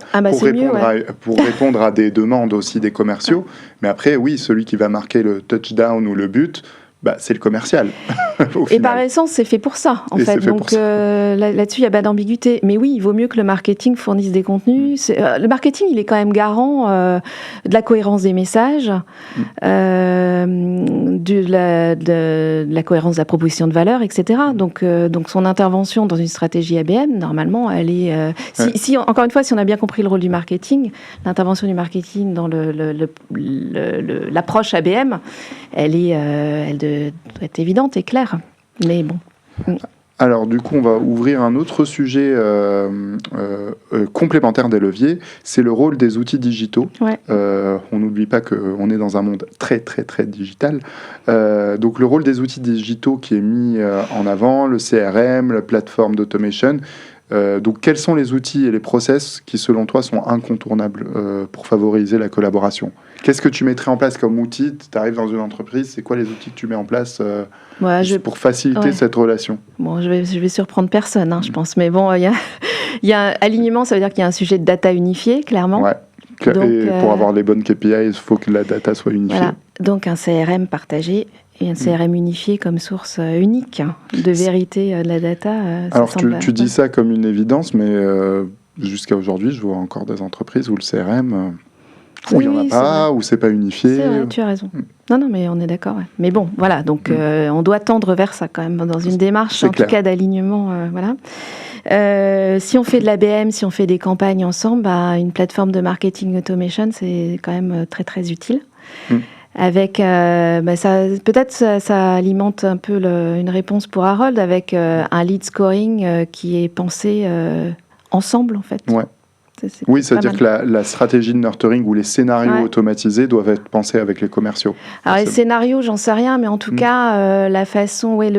pour répondre à des demandes aussi des commerciaux. Ouais. Mais après, oui, celui qui va marquer le touchdown ou le but, c'est le commercial. Et par essence, c'est fait pour ça, en fait. Donc là-dessus, il n'y a pas d'ambiguïté. Mais oui, il vaut mieux que le marketing fournisse des contenus. Le marketing, il est quand même garant de la cohérence des messages, de la cohérence de la proposition de valeur, etc. Donc son intervention dans une stratégie ABM, normalement, elle est... encore une fois, si on a bien compris le rôle du marketing, l'intervention du marketing dans l'approche ABM, elle doit être évidente et claire. Mais bon. Alors du coup, on va ouvrir un autre sujet complémentaire des leviers, c'est le rôle des outils digitaux. Ouais. On n'oublie pas qu'on est dans un monde très très très digital. Donc le rôle des outils digitaux qui est mis en avant, le CRM, la plateforme d'automation. Donc quels sont les outils et les process qui selon toi sont incontournables pour favoriser la collaboration ? Qu'est-ce que tu mettrais en place comme outil ? Tu arrives dans une entreprise, c'est quoi les outils que tu mets en place pour faciliter cette relation ? Bon, je vais surprendre personne, je pense. Mais bon, il y a un alignement, ça veut dire qu'il y a un sujet de data unifié, clairement. Ouais. Donc, et pour avoir les bonnes KPI, il faut que la data soit unifiée. Voilà. Donc un CRM partagé et un CRM unifié comme source unique de vérité de la data. Alors tu dis ça comme une évidence, mais jusqu'à aujourd'hui, je vois encore des entreprises où le CRM... où il n'y en a pas, où c'est pas unifié. C'est vrai, tu as raison. Non, mais on est d'accord. Ouais. Mais bon, voilà, donc on doit tendre vers ça quand même, dans une démarche, tout cas, d'alignement. Voilà. Si on fait de l'ABM, si on fait des campagnes ensemble, une plateforme de marketing automation, c'est quand même très, très utile. Avec, ça alimente un peu une réponse pour Harold, avec un lead scoring qui est pensé ensemble, en fait. Ouais. Oui, c'est-à-dire que la stratégie de nurturing ou les scénarios automatisés doivent être pensés avec les commerciaux. Alors les scénarios, j'en sais rien, mais en tout cas, la façon, oui,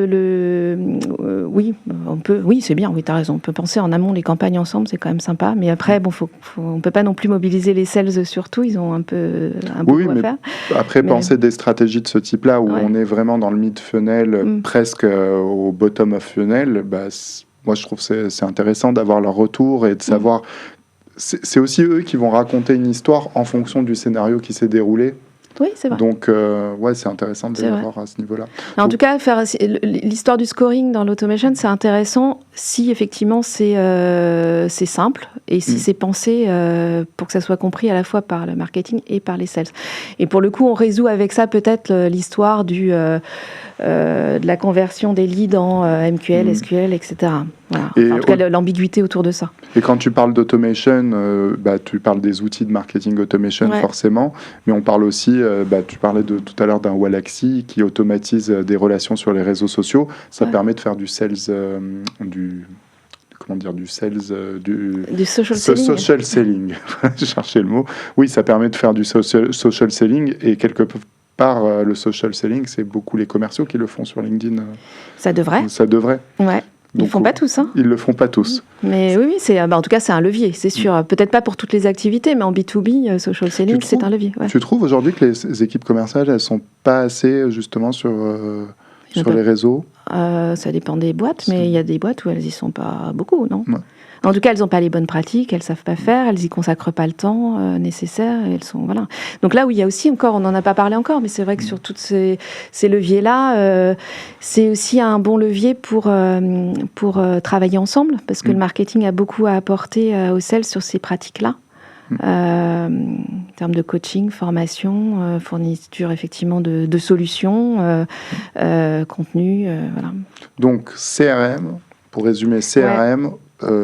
on peut, oui, c'est bien, oui, t'as raison, on peut penser en amont les campagnes ensemble, c'est quand même sympa, mais après, on peut pas non plus mobiliser les sales surtout, ils ont un peu quoi faire. Après, penser des stratégies de ce type-là, où on est vraiment dans le mid-funnel, presque au bottom of funnel, moi je trouve que c'est intéressant d'avoir leur retour et de savoir... C'est aussi eux qui vont raconter une histoire en fonction du scénario qui s'est déroulé. Oui, c'est vrai. Donc, c'est intéressant de les voir à ce niveau-là. En tout cas, faire l'histoire du scoring dans l'automation, c'est intéressant si effectivement c'est simple et si c'est pensé pour que ça soit compris à la fois par le marketing et par les sales. Et pour le coup, on résout avec ça peut-être l'histoire de la conversion des leads en MQL, SQL, etc. Voilà. En tout cas, l'ambiguïté autour de ça. Et quand tu parles d'automation, tu parles des outils de marketing automation forcément, mais on parle aussi, tu parlais tout à l'heure d'un Wallaxy qui automatise des relations sur les réseaux sociaux. Ça permet de faire du sales, du social selling. J'ai cherché le mot. Oui, ça permet de faire du social selling et quelque part, le social selling, c'est beaucoup les commerciaux qui le font sur LinkedIn. Ça devrait. Ouais. Ils ne le font pas tous. Ils ne le font pas tous. Mais oui, en tout cas, c'est un levier, c'est sûr. Peut-être pas pour toutes les activités, mais en B2B, social selling, c'est un levier. Ouais. Tu trouves aujourd'hui que les équipes commerciales, elles ne sont pas assez, justement, sur les réseaux ? Ça dépend des boîtes, mais il y a des boîtes où elles n'y sont pas beaucoup, non ? Ouais. En tout cas, elles n'ont pas les bonnes pratiques, elles ne savent pas faire, elles n'y consacrent pas le temps nécessaire. Elles sont, voilà. Donc là où il y a aussi encore, on n'en a pas parlé encore, mais c'est vrai que sur tous ces leviers-là, c'est aussi un bon levier pour travailler ensemble, parce que le marketing a beaucoup à apporter aux sales sur ces pratiques-là. En termes de coaching, formation, fourniture effectivement de solutions, contenu, voilà. Donc CRM, pour résumer CRM,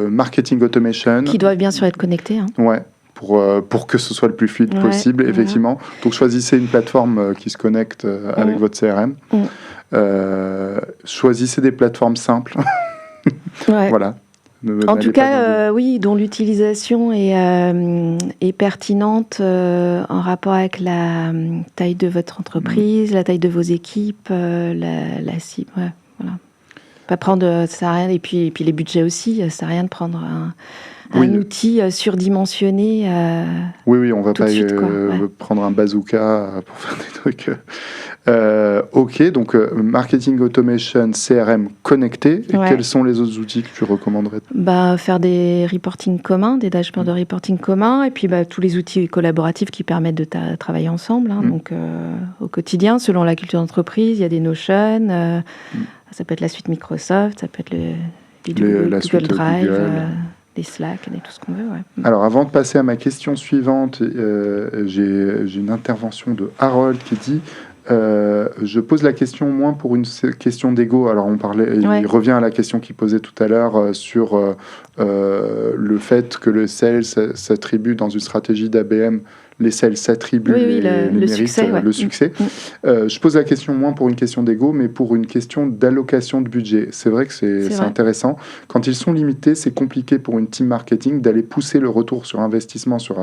marketing automation. Qui doivent bien sûr être connectés. Ouais, pour que ce soit le plus fluide possible, effectivement. Donc choisissez une plateforme qui se connecte avec votre CRM. Choisissez des plateformes simples. Voilà. En tout cas, oui, dont l'utilisation est pertinente en rapport avec la taille de votre entreprise, la taille de vos équipes, la cible. Ouais, voilà. Pas prendre, ça sert à rien. Et puis les budgets aussi, ça sert à rien de prendre un outil surdimensionné. Oui, on va pas prendre un bazooka pour faire des trucs. Ok, donc marketing automation, CRM connecté. Et quels sont les autres outils que tu recommanderais? Faire des reporting communs, des dashboards de reporting communs, et puis tous les outils collaboratifs qui permettent de travailler ensemble. Donc au quotidien, selon la culture d'entreprise, il y a des Notion. Ça peut être la suite Microsoft, ça peut être Google Drive. Des Slack, et tout ce qu'on veut. Ouais. Alors, avant de passer à ma question suivante, j'ai une intervention de Harold qui dit je pose la question moins pour une question d'ego. Alors, il revient à la question qu'il posait tout à l'heure sur le fait que le sales s'attribue dans une stratégie d'ABM. Les sales s'attribuent les mérites, succès, le succès. Je pose la question moins pour une question d'ego, mais pour une question d'allocation de budget. C'est vrai que c'est intéressant. Quand ils sont limités, c'est compliqué pour une team marketing d'aller pousser le retour sur investissement sur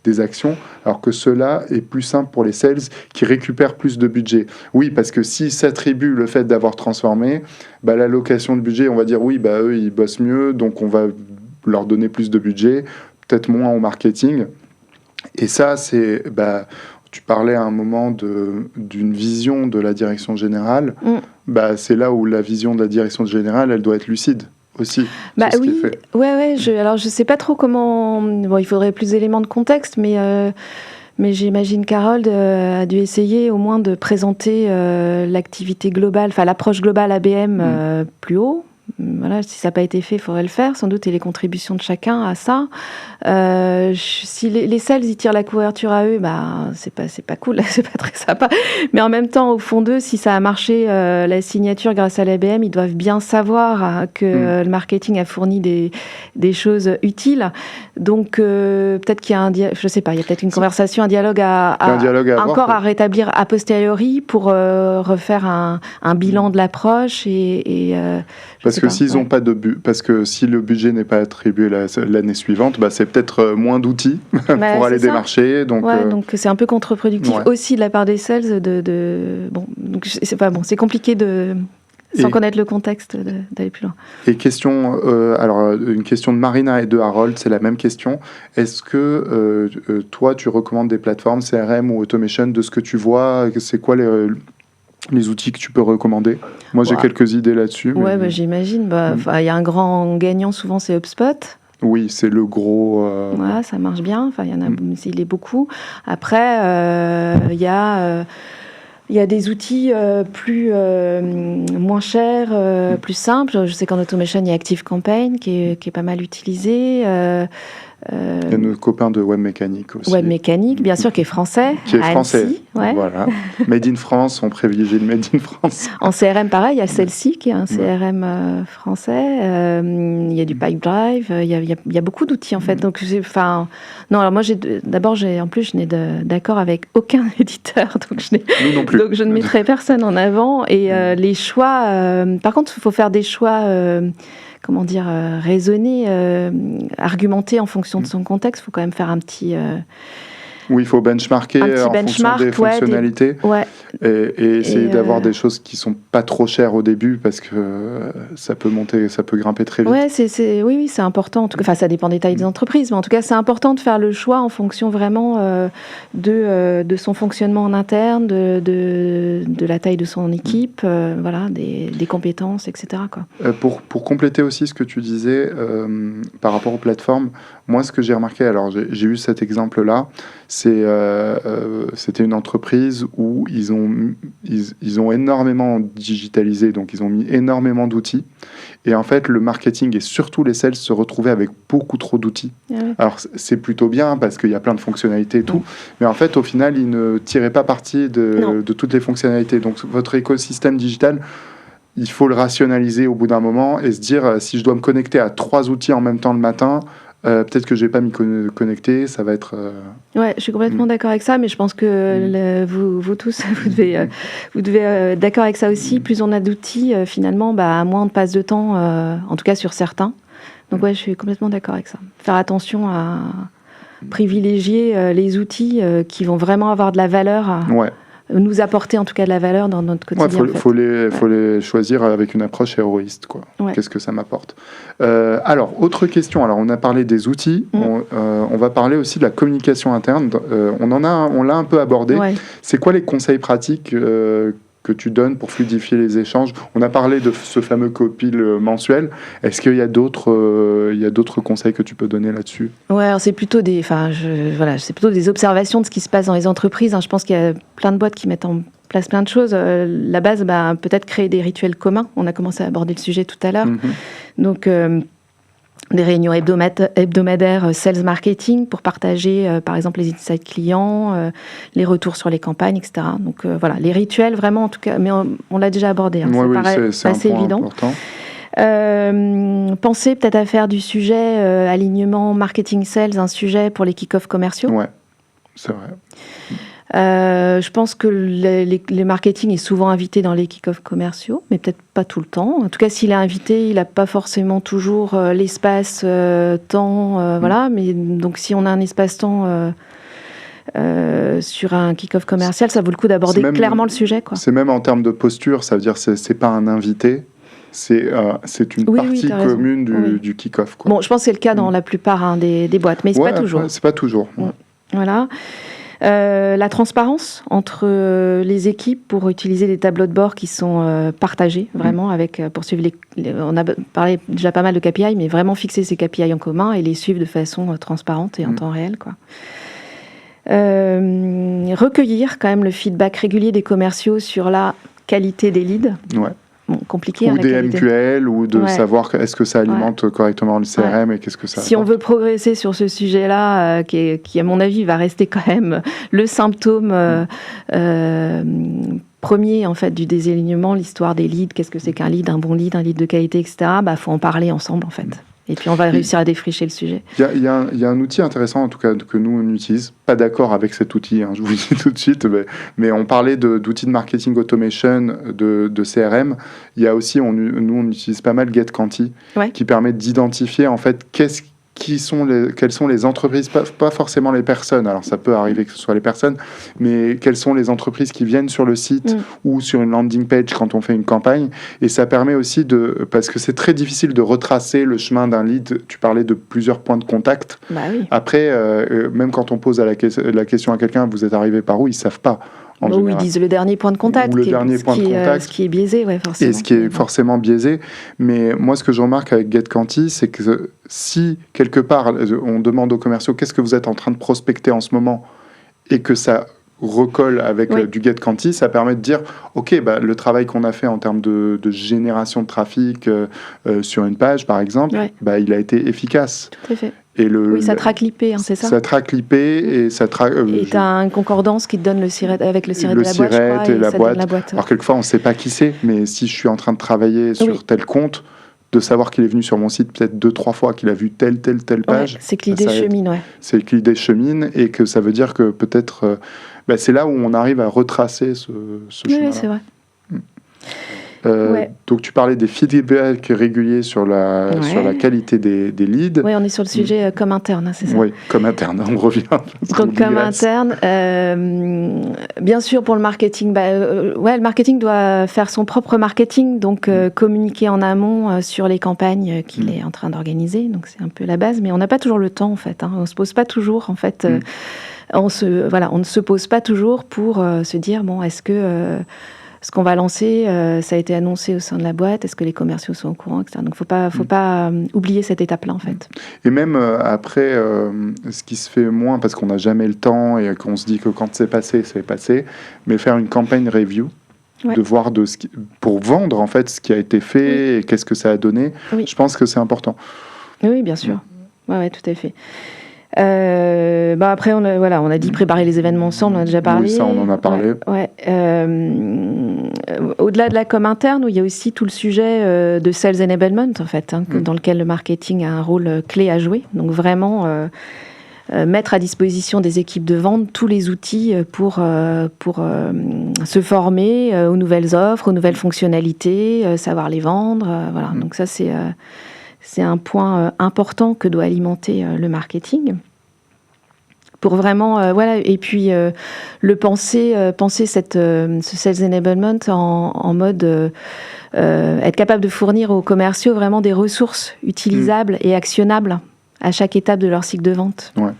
des actions, alors que cela est plus simple pour les sales qui récupèrent plus de budget. Oui, parce que s'ils s'attribuent le fait d'avoir transformé, l'allocation de budget, on va dire oui, eux, ils bossent mieux, donc on va leur donner plus de budget, peut-être moins au marketing. Et ça, c'est, tu parlais à un moment d'une vision de la direction générale. C'est là où la vision de la direction générale, elle doit être lucide aussi. Oui, alors je sais pas trop comment. Bon, il faudrait plus d'éléments de contexte, mais j'imagine qu'Harold a dû essayer au moins de présenter l'activité globale, l'approche globale ABM plus haut. Voilà, si ça n'a pas été fait, il faudrait le faire, sans doute, et les contributions de chacun à ça. Si les sales, ils tirent la couverture à eux, c'est pas cool, c'est pas très sympa. Mais en même temps, au fond d'eux, si ça a marché, la signature grâce à l'ABM, ils doivent bien savoir que le marketing a fourni des choses utiles. Donc, peut-être qu'il y a il y a peut-être une conversation, un dialogue à rétablir a posteriori pour refaire un bilan de l'approche parce que s'ils n'ont pas de parce que si le budget n'est pas attribué l'année suivante, c'est peut-être moins d'outils pour aller démarcher. Donc c'est un peu contre-productif aussi de la part des sales donc c'est compliqué sans connaître le contexte d'aller plus loin. Et une question de Marina et de Harold, c'est la même question. Est-ce que toi, tu recommandes des plateformes CRM ou automation de ce que tu vois? C'est quoi les outils que tu peux recommander? Moi, j'ai quelques idées là-dessus. J'imagine. Il y a un grand gagnant, souvent, c'est HubSpot. Oui, c'est le gros... ça marche bien. Il y en a, il est beaucoup. Après, il y a des outils moins chers, plus simples. Je sais qu'en automation, il y a ActiveCampaign qui est pas mal utilisé. Il y a nos copains de Webmécanique aussi. Webmécanique, bien sûr, qui est français. Qui est français, voilà. Made in France, on privilégie le Made in France. En CRM, pareil, il y a celle-ci qui est un CRM français. Il y a du Pipedrive, il y a beaucoup d'outils en fait. Donc, alors moi, en plus, je n'ai d'accord avec aucun éditeur, donc nous non plus. Donc je ne mettrai personne en avant. Et les choix, par contre, il faut faire des choix... raisonner, argumenter en fonction de son contexte. Il faut quand même faire un petit... Oui, il faut benchmarker en fonction des fonctionnalités et essayer d'avoir des choses qui ne sont pas trop chères au début parce que ça peut grimper très vite. Oui, c'est important. En tout cas, ça dépend des tailles des entreprises, mais en tout cas, c'est important de faire le choix en fonction vraiment de son fonctionnement en interne, de la taille de son équipe, des compétences, etc. Pour compléter aussi ce que tu disais par rapport aux plateformes, moi, ce que j'ai remarqué, alors j'ai eu cet exemple-là, c'était une entreprise où ils ont énormément digitalisé, donc ils ont mis énormément d'outils. Et en fait, le marketing et surtout les sales se retrouvaient avec beaucoup trop d'outils. Alors, c'est plutôt bien parce qu'il y a plein de fonctionnalités et tout. Mais en fait, au final, ils ne tiraient pas parti de toutes les fonctionnalités. Donc, votre écosystème digital, il faut le rationaliser au bout d'un moment et se dire, si je dois me connecter à 3 outils en même temps le matin... peut-être que je ne vais pas m'y connecter, ça va être... Ouais, je suis complètement d'accord avec ça, mais je pense que vous tous, vous devez être d'accord avec ça aussi. Plus on a d'outils, finalement, moins on passe de temps, en tout cas sur certains. Donc ouais, je suis complètement d'accord avec ça. Faire attention à privilégier les outils qui vont vraiment avoir de la valeur, nous apporter en tout cas de la valeur dans notre quotidien. Faut les choisir avec une approche héroïste, quoi. Qu'est-ce que ça m'apporte? Alors, autre question. Alors, on a parlé des outils. On va parler aussi de la communication interne. On l'a un peu abordé. C'est quoi les conseils pratiques que tu donnes pour fluidifier les échanges? On a parlé de ce fameux copil mensuel. Est-ce qu'il y a d'autres conseils que tu peux donner là-dessus? Ouais, alors c'est plutôt des observations de ce qui se passe dans les entreprises. Je pense qu'il y a plein de boîtes qui mettent en place plein de choses. La base, peut-être créer des rituels communs. On a commencé à aborder le sujet tout à l'heure. Donc, des réunions hebdomadaires sales marketing pour partager, par exemple, les insights clients, les retours sur les campagnes, etc. Donc, les rituels, vraiment, en tout cas, mais on l'a déjà abordé. C'est assez évident. Important. Pensez peut-être à faire du sujet alignement marketing sales, un sujet pour les kick-offs commerciaux. Ouais, c'est vrai. Je pense que le marketing est souvent invité dans les kick-offs commerciaux, mais peut-être pas tout le temps. En tout cas, s'il est invité, il n'a pas forcément toujours l'espace, temps, voilà. Mais donc, si on a un espace-temps sur un kick-off commercial, ça vaut le coup d'aborder clairement le sujet, quoi. C'est même en termes de posture, ça veut dire que c'est pas un invité. C'est une partie commune du kick-off, quoi. Bon, je pense que c'est le cas dans la plupart des boîtes, mais c'est pas toujours. C'est pas toujours. Voilà. La transparence entre les équipes pour utiliser des tableaux de bord qui sont partagés, vraiment, pour suivre on a parlé déjà pas mal de KPI, mais vraiment fixer ces KPI en commun et les suivre de façon transparente et en temps réel, quoi. Recueillir quand même le feedback régulier des commerciaux sur la qualité des leads. Ouais. Bon, compliqué. Ou des MQL, ou de savoir est-ce que ça alimente correctement le CRM et qu'est-ce que ça apporte. Si on veut progresser sur ce sujet-là, qui à mon avis va rester quand même le symptôme premier en fait du désalignement, l'histoire des leads, qu'est-ce que c'est qu'un lead, un bon lead, un lead de qualité, etc. Faut en parler ensemble en fait. Et puis on va réussir à défricher le sujet. Il y a un outil intéressant en tout cas que nous on utilise. Pas d'accord avec cet outil, je vous le dis tout de suite, mais on parlait d'outils de marketing automation, de CRM. Il y a aussi, nous on utilise pas mal GetQuanti, qui permet d'identifier en fait quelles sont les entreprises, pas forcément les personnes, alors ça peut arriver que ce soit les personnes, mais quelles sont les entreprises qui viennent sur le site ou sur une landing page quand on fait une campagne. Et ça permet aussi parce que c'est très difficile de retracer le chemin d'un lead. Tu parlais de plusieurs points de contact. Après, même quand on pose la question à quelqu'un, vous êtes arrivé par où, ils ne savent pas. Ou ils disent le dernier point de contact, ce qui est biaisé, forcément. Et ce qui est forcément biaisé. Mais moi, ce que je remarque avec GetQuanti, c'est que si, quelque part, on demande aux commerciaux qu'est-ce que vous êtes en train de prospecter en ce moment, et que ça recolle avec du GetQuanti, ça permet de dire, OK, le travail qu'on a fait en termes de génération de trafic sur une page, par exemple, il a été efficace. Tout à fait. Et ça traque l'IP, c'est ça? Ça traque l'IP et ça traque... et tu as une concordance qui te donne le siret avec le siret de la boîte, je crois, et la boîte. Alors quelquefois, on ne sait pas qui c'est, mais si je suis en train de travailler sur tel compte, de savoir qu'il est venu sur mon site peut-être 2-3 fois, qu'il a vu telle page... c'est que l'idée chemine, C'est que l'idée chemine et que ça veut dire que peut-être... c'est là où on arrive à retracer ce chemin-là. Oui, c'est vrai. Donc tu parlais des feedbacks réguliers sur la qualité des leads. Oui, on est sur le sujet comme interne, c'est ça? Oui, comme interne, on revient. Donc comme interne, bien sûr pour le marketing, le marketing doit faire son propre marketing, donc communiquer en amont sur les campagnes qu'il est en train d'organiser, donc c'est un peu la base, mais on n'a pas toujours le temps en fait, on ne se pose pas toujours en fait, on ne se pose pas toujours pour se dire, est-ce que... ce qu'on va lancer, ça a été annoncé au sein de la boîte, est-ce que les commerciaux sont au courant, etc. Donc, il ne faut pas oublier cette étape-là, en fait. Et même après, ce qui se fait moins, parce qu'on n'a jamais le temps et qu'on se dit que quand c'est passé, mais faire une campagne review, de voir pour vendre, en fait, ce qui a été fait et qu'est-ce que ça a donné, je pense que c'est important. Oui, bien sûr. Oui, tout à fait. Après, on a dit préparer les événements ensemble, on en a déjà parlé. Oui, ça, on en a parlé. Au-delà de la com interne, où il y a aussi tout le sujet de sales enablement, en fait, dans lequel le marketing a un rôle clé à jouer. Donc, vraiment, mettre à disposition des équipes de vente tous les outils pour se former aux nouvelles offres, aux nouvelles fonctionnalités, savoir les vendre. Voilà. Donc, ça, c'est un point important que doit alimenter le marketing. Pour vraiment, voilà, et puis penser ce sales enablement en mode être capable de fournir aux commerciaux vraiment des ressources utilisables et actionnables à chaque étape de leur cycle de vente. Ouais.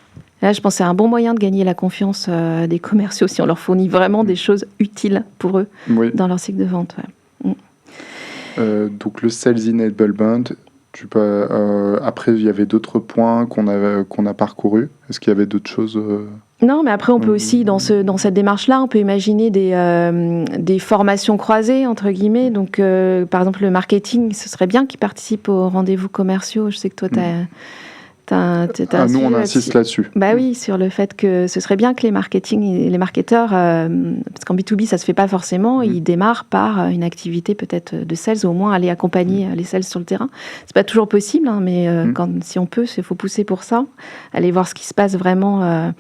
Là, je pense que c'est un bon moyen de gagner la confiance des commerciaux si on leur fournit vraiment des choses utiles pour eux dans leur cycle de vente. Ouais. Donc le sales enablement, après il y avait d'autres points qu'on a parcourus. Est-ce qu'il y avait d'autres choses Non, mais après on peut aussi dans cette démarche-là, on peut imaginer des formations croisées entre guillemets. Donc par exemple le marketing, ce serait bien qu'ils participent aux rendez-vous commerciaux. Je sais que toi nous, on insiste là-dessus. Bah oui, sur le fait que ce serait bien que les marketeurs, parce qu'en B2B, ça se fait pas forcément, ils démarrent par une activité peut-être de sales, ou au moins aller accompagner les sales sur le terrain. C'est pas toujours possible, hein, mais si on peut, il faut pousser pour ça. Aller voir ce qui se passe vraiment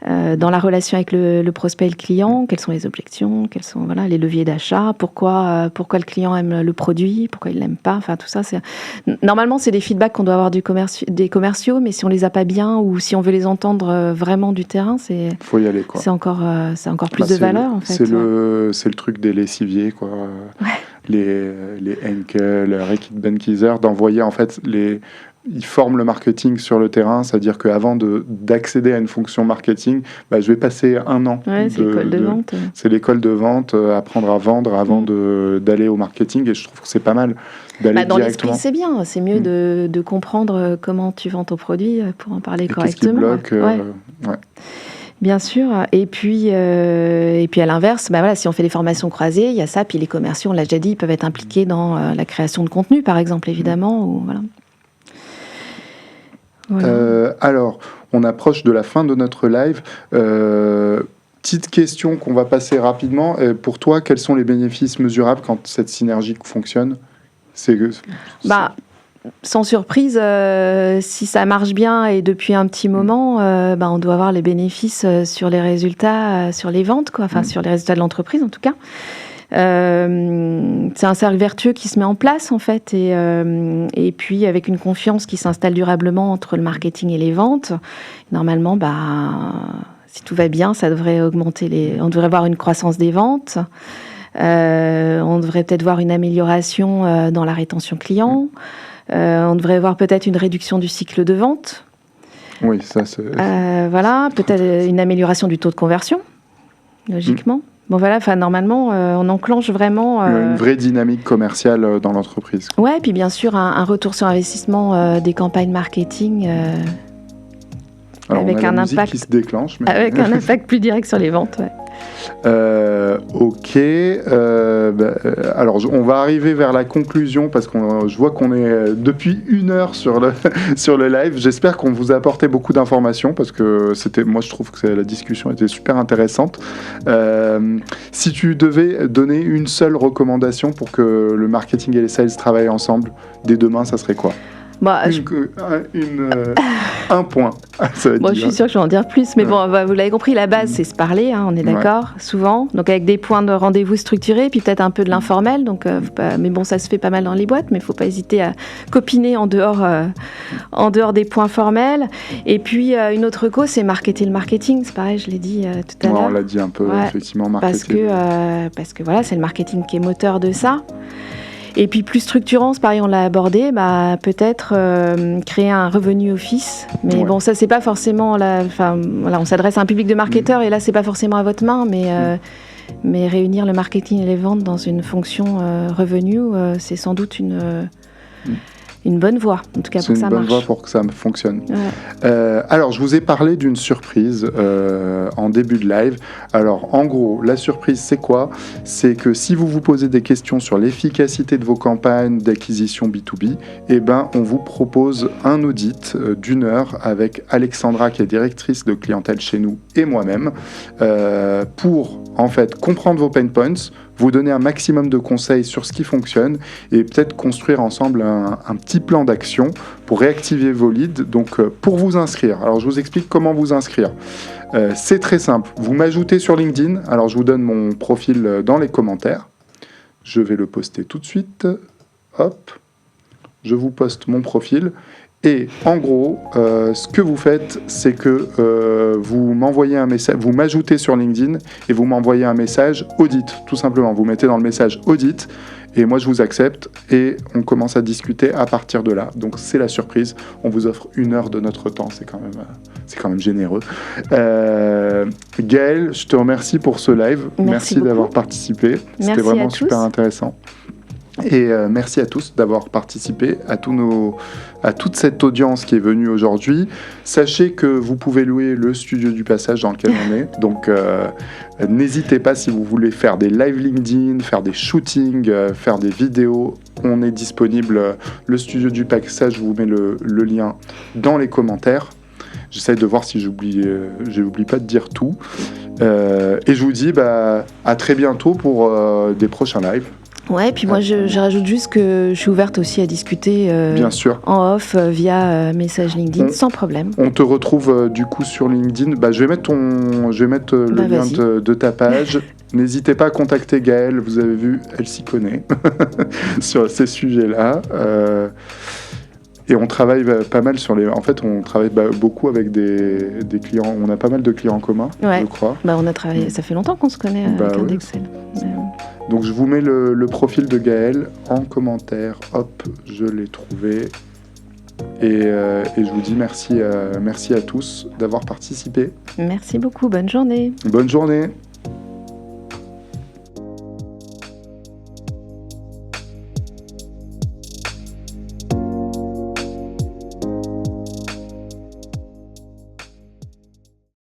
dans la relation avec le prospect et le client, quelles sont les objections, quels sont les leviers d'achat, pourquoi le client aime le produit, pourquoi il l'aime pas, enfin tout ça. Normalement, c'est des feedbacks qu'on doit avoir des commerciaux, mais si on les a pas bien ou si on veut les entendre vraiment du terrain, faut y aller, quoi. C'est encore plus de valeur en fait. C'est le truc des lessiviers, quoi. Les Henkel, Reckitt Benckiser, d'envoyer en fait ils forment le marketing sur le terrain, c'est-à-dire qu'avant d'accéder à une fonction marketing, je vais passer 1 an. C'est l'école de vente. C'est l'école de vente, apprendre à vendre avant d'aller au marketing, et je trouve que c'est pas mal d'aller dans directement. l'esprit, c'est bien. C'est mieux de comprendre comment tu vends ton produit pour en parler correctement. Qu'est-ce qui bloque Bien sûr. Et puis à l'inverse, si on fait des formations croisées, il y a ça. Puis les commerciaux, on l'a déjà dit, ils peuvent être impliqués dans la création de contenu, par exemple, évidemment. Ou, voilà. Alors, on approche de la fin de notre live. Petite question qu'on va passer rapidement. Pour toi, quels sont les bénéfices mesurables quand cette synergie fonctionne ? Sans surprise, si ça marche bien et depuis un petit moment, on doit avoir les bénéfices sur les résultats, sur les ventes, quoi. Enfin, sur les résultats de l'entreprise en tout cas. C'est un cercle vertueux qui se met en place en fait, et puis avec une confiance qui s'installe durablement entre le marketing et les ventes. Normalement, si tout va bien, ça devrait augmenter on devrait voir une croissance des ventes. On devrait peut-être voir une amélioration dans la rétention client. On devrait voir peut-être une réduction du cycle de vente. Oui, ça c'est... peut-être une amélioration du taux de conversion, logiquement. Normalement, on enclenche vraiment... une vraie dynamique commerciale dans l'entreprise. Ouais, puis bien sûr, un retour sur investissement des campagnes marketing alors, avec un impact qui se déclenche. Avec un impact plus direct sur les ventes, ouais. Ok. Alors, on va arriver vers la conclusion parce que je vois qu'on est depuis 1 heure sur le live. J'espère qu'on vous a apporté beaucoup d'informations parce que moi, je trouve que la discussion était super intéressante. Si tu devais donner une seule recommandation pour que le marketing et les sales travaillent ensemble dès demain, ça serait quoi ? Un point. Ça va je suis sûre que je vais en dire plus, mais vous l'avez compris, la base c'est se parler, hein, on est d'accord, souvent, donc avec des points de rendez-vous structurés, puis peut-être un peu de l'informel, donc mais ça se fait pas mal dans les boîtes, mais il faut pas hésiter à copiner en dehors des points formels. Et puis une autre cause, c'est marketer le marketing, c'est pareil, je l'ai dit tout à l'heure. On l'a dit un peu, effectivement, marketer. Parce que voilà, c'est le marketing qui est moteur de ça. Et puis plus structurant, c'est pareil, on l'a abordé, peut-être créer un revenu office. Mais ça c'est pas forcément on s'adresse à un public de marketeurs et là c'est pas forcément à votre main, mais réunir le marketing et les ventes dans une fonction revenu, c'est sans doute une bonne voie, en tout cas pour que ça marche. C'est une bonne voie pour que ça fonctionne. Ouais. Alors, je vous ai parlé d'une surprise en début de live. Alors, en gros, la surprise, c'est quoi ? C'est que si vous vous posez des questions sur l'efficacité de vos campagnes d'acquisition B2B, on vous propose un audit d'1 heure avec Alexandra, qui est directrice de clientèle chez nous, et moi-même, pour, en fait, comprendre vos pain points, vous donner un maximum de conseils sur ce qui fonctionne et peut-être construire ensemble un petit plan d'action pour réactiver vos leads. Donc, pour vous inscrire, alors je vous explique comment vous inscrire. C'est très simple. Vous m'ajoutez sur LinkedIn. Alors, je vous donne mon profil dans les commentaires. Je vais le poster tout de suite. Hop. je vous poste mon profil. Et en gros, ce que vous faites, c'est que vous m'envoyez un message, vous m'ajoutez sur LinkedIn et vous m'envoyez un message audit, tout simplement. Vous mettez dans le message audit et moi je vous accepte et on commence à discuter à partir de là. Donc c'est la surprise. On vous offre 1 heure de notre temps, c'est quand même généreux. Gaëlle, je te remercie pour ce live. Merci d'avoir participé. C'était vraiment super intéressant. Et merci à tous d'avoir participé, à toute cette audience qui est venue aujourd'hui. Sachez que vous pouvez louer le studio du passage dans lequel on est. Donc n'hésitez pas si vous voulez faire des live LinkedIn, faire des shootings, faire des vidéos. On est disponible. Le studio du passage, je vous mets le lien dans les commentaires. J'essaie de voir si j'oublie pas de dire tout. Et je vous dis à très bientôt pour des prochains lives. Ouais, et puis moi je rajoute juste que je suis ouverte aussi à discuter bien sûr. En off via message LinkedIn sans problème. On te retrouve du coup sur LinkedIn. Je vais mettre le lien de ta page. N'hésitez pas à contacter Gaëlle, vous avez vu, elle s'y connaît sur ces sujets-là. Et on travaille pas mal En fait, on travaille beaucoup avec des clients. On a pas mal de clients en commun, je crois. On a travaillé. Ça fait longtemps qu'on se connaît avec Indexel. Donc je vous mets le profil de Gaëlle en commentaire. Hop, je l'ai trouvé. Et je vous dis merci à tous d'avoir participé. Merci beaucoup. Bonne journée. Bonne journée.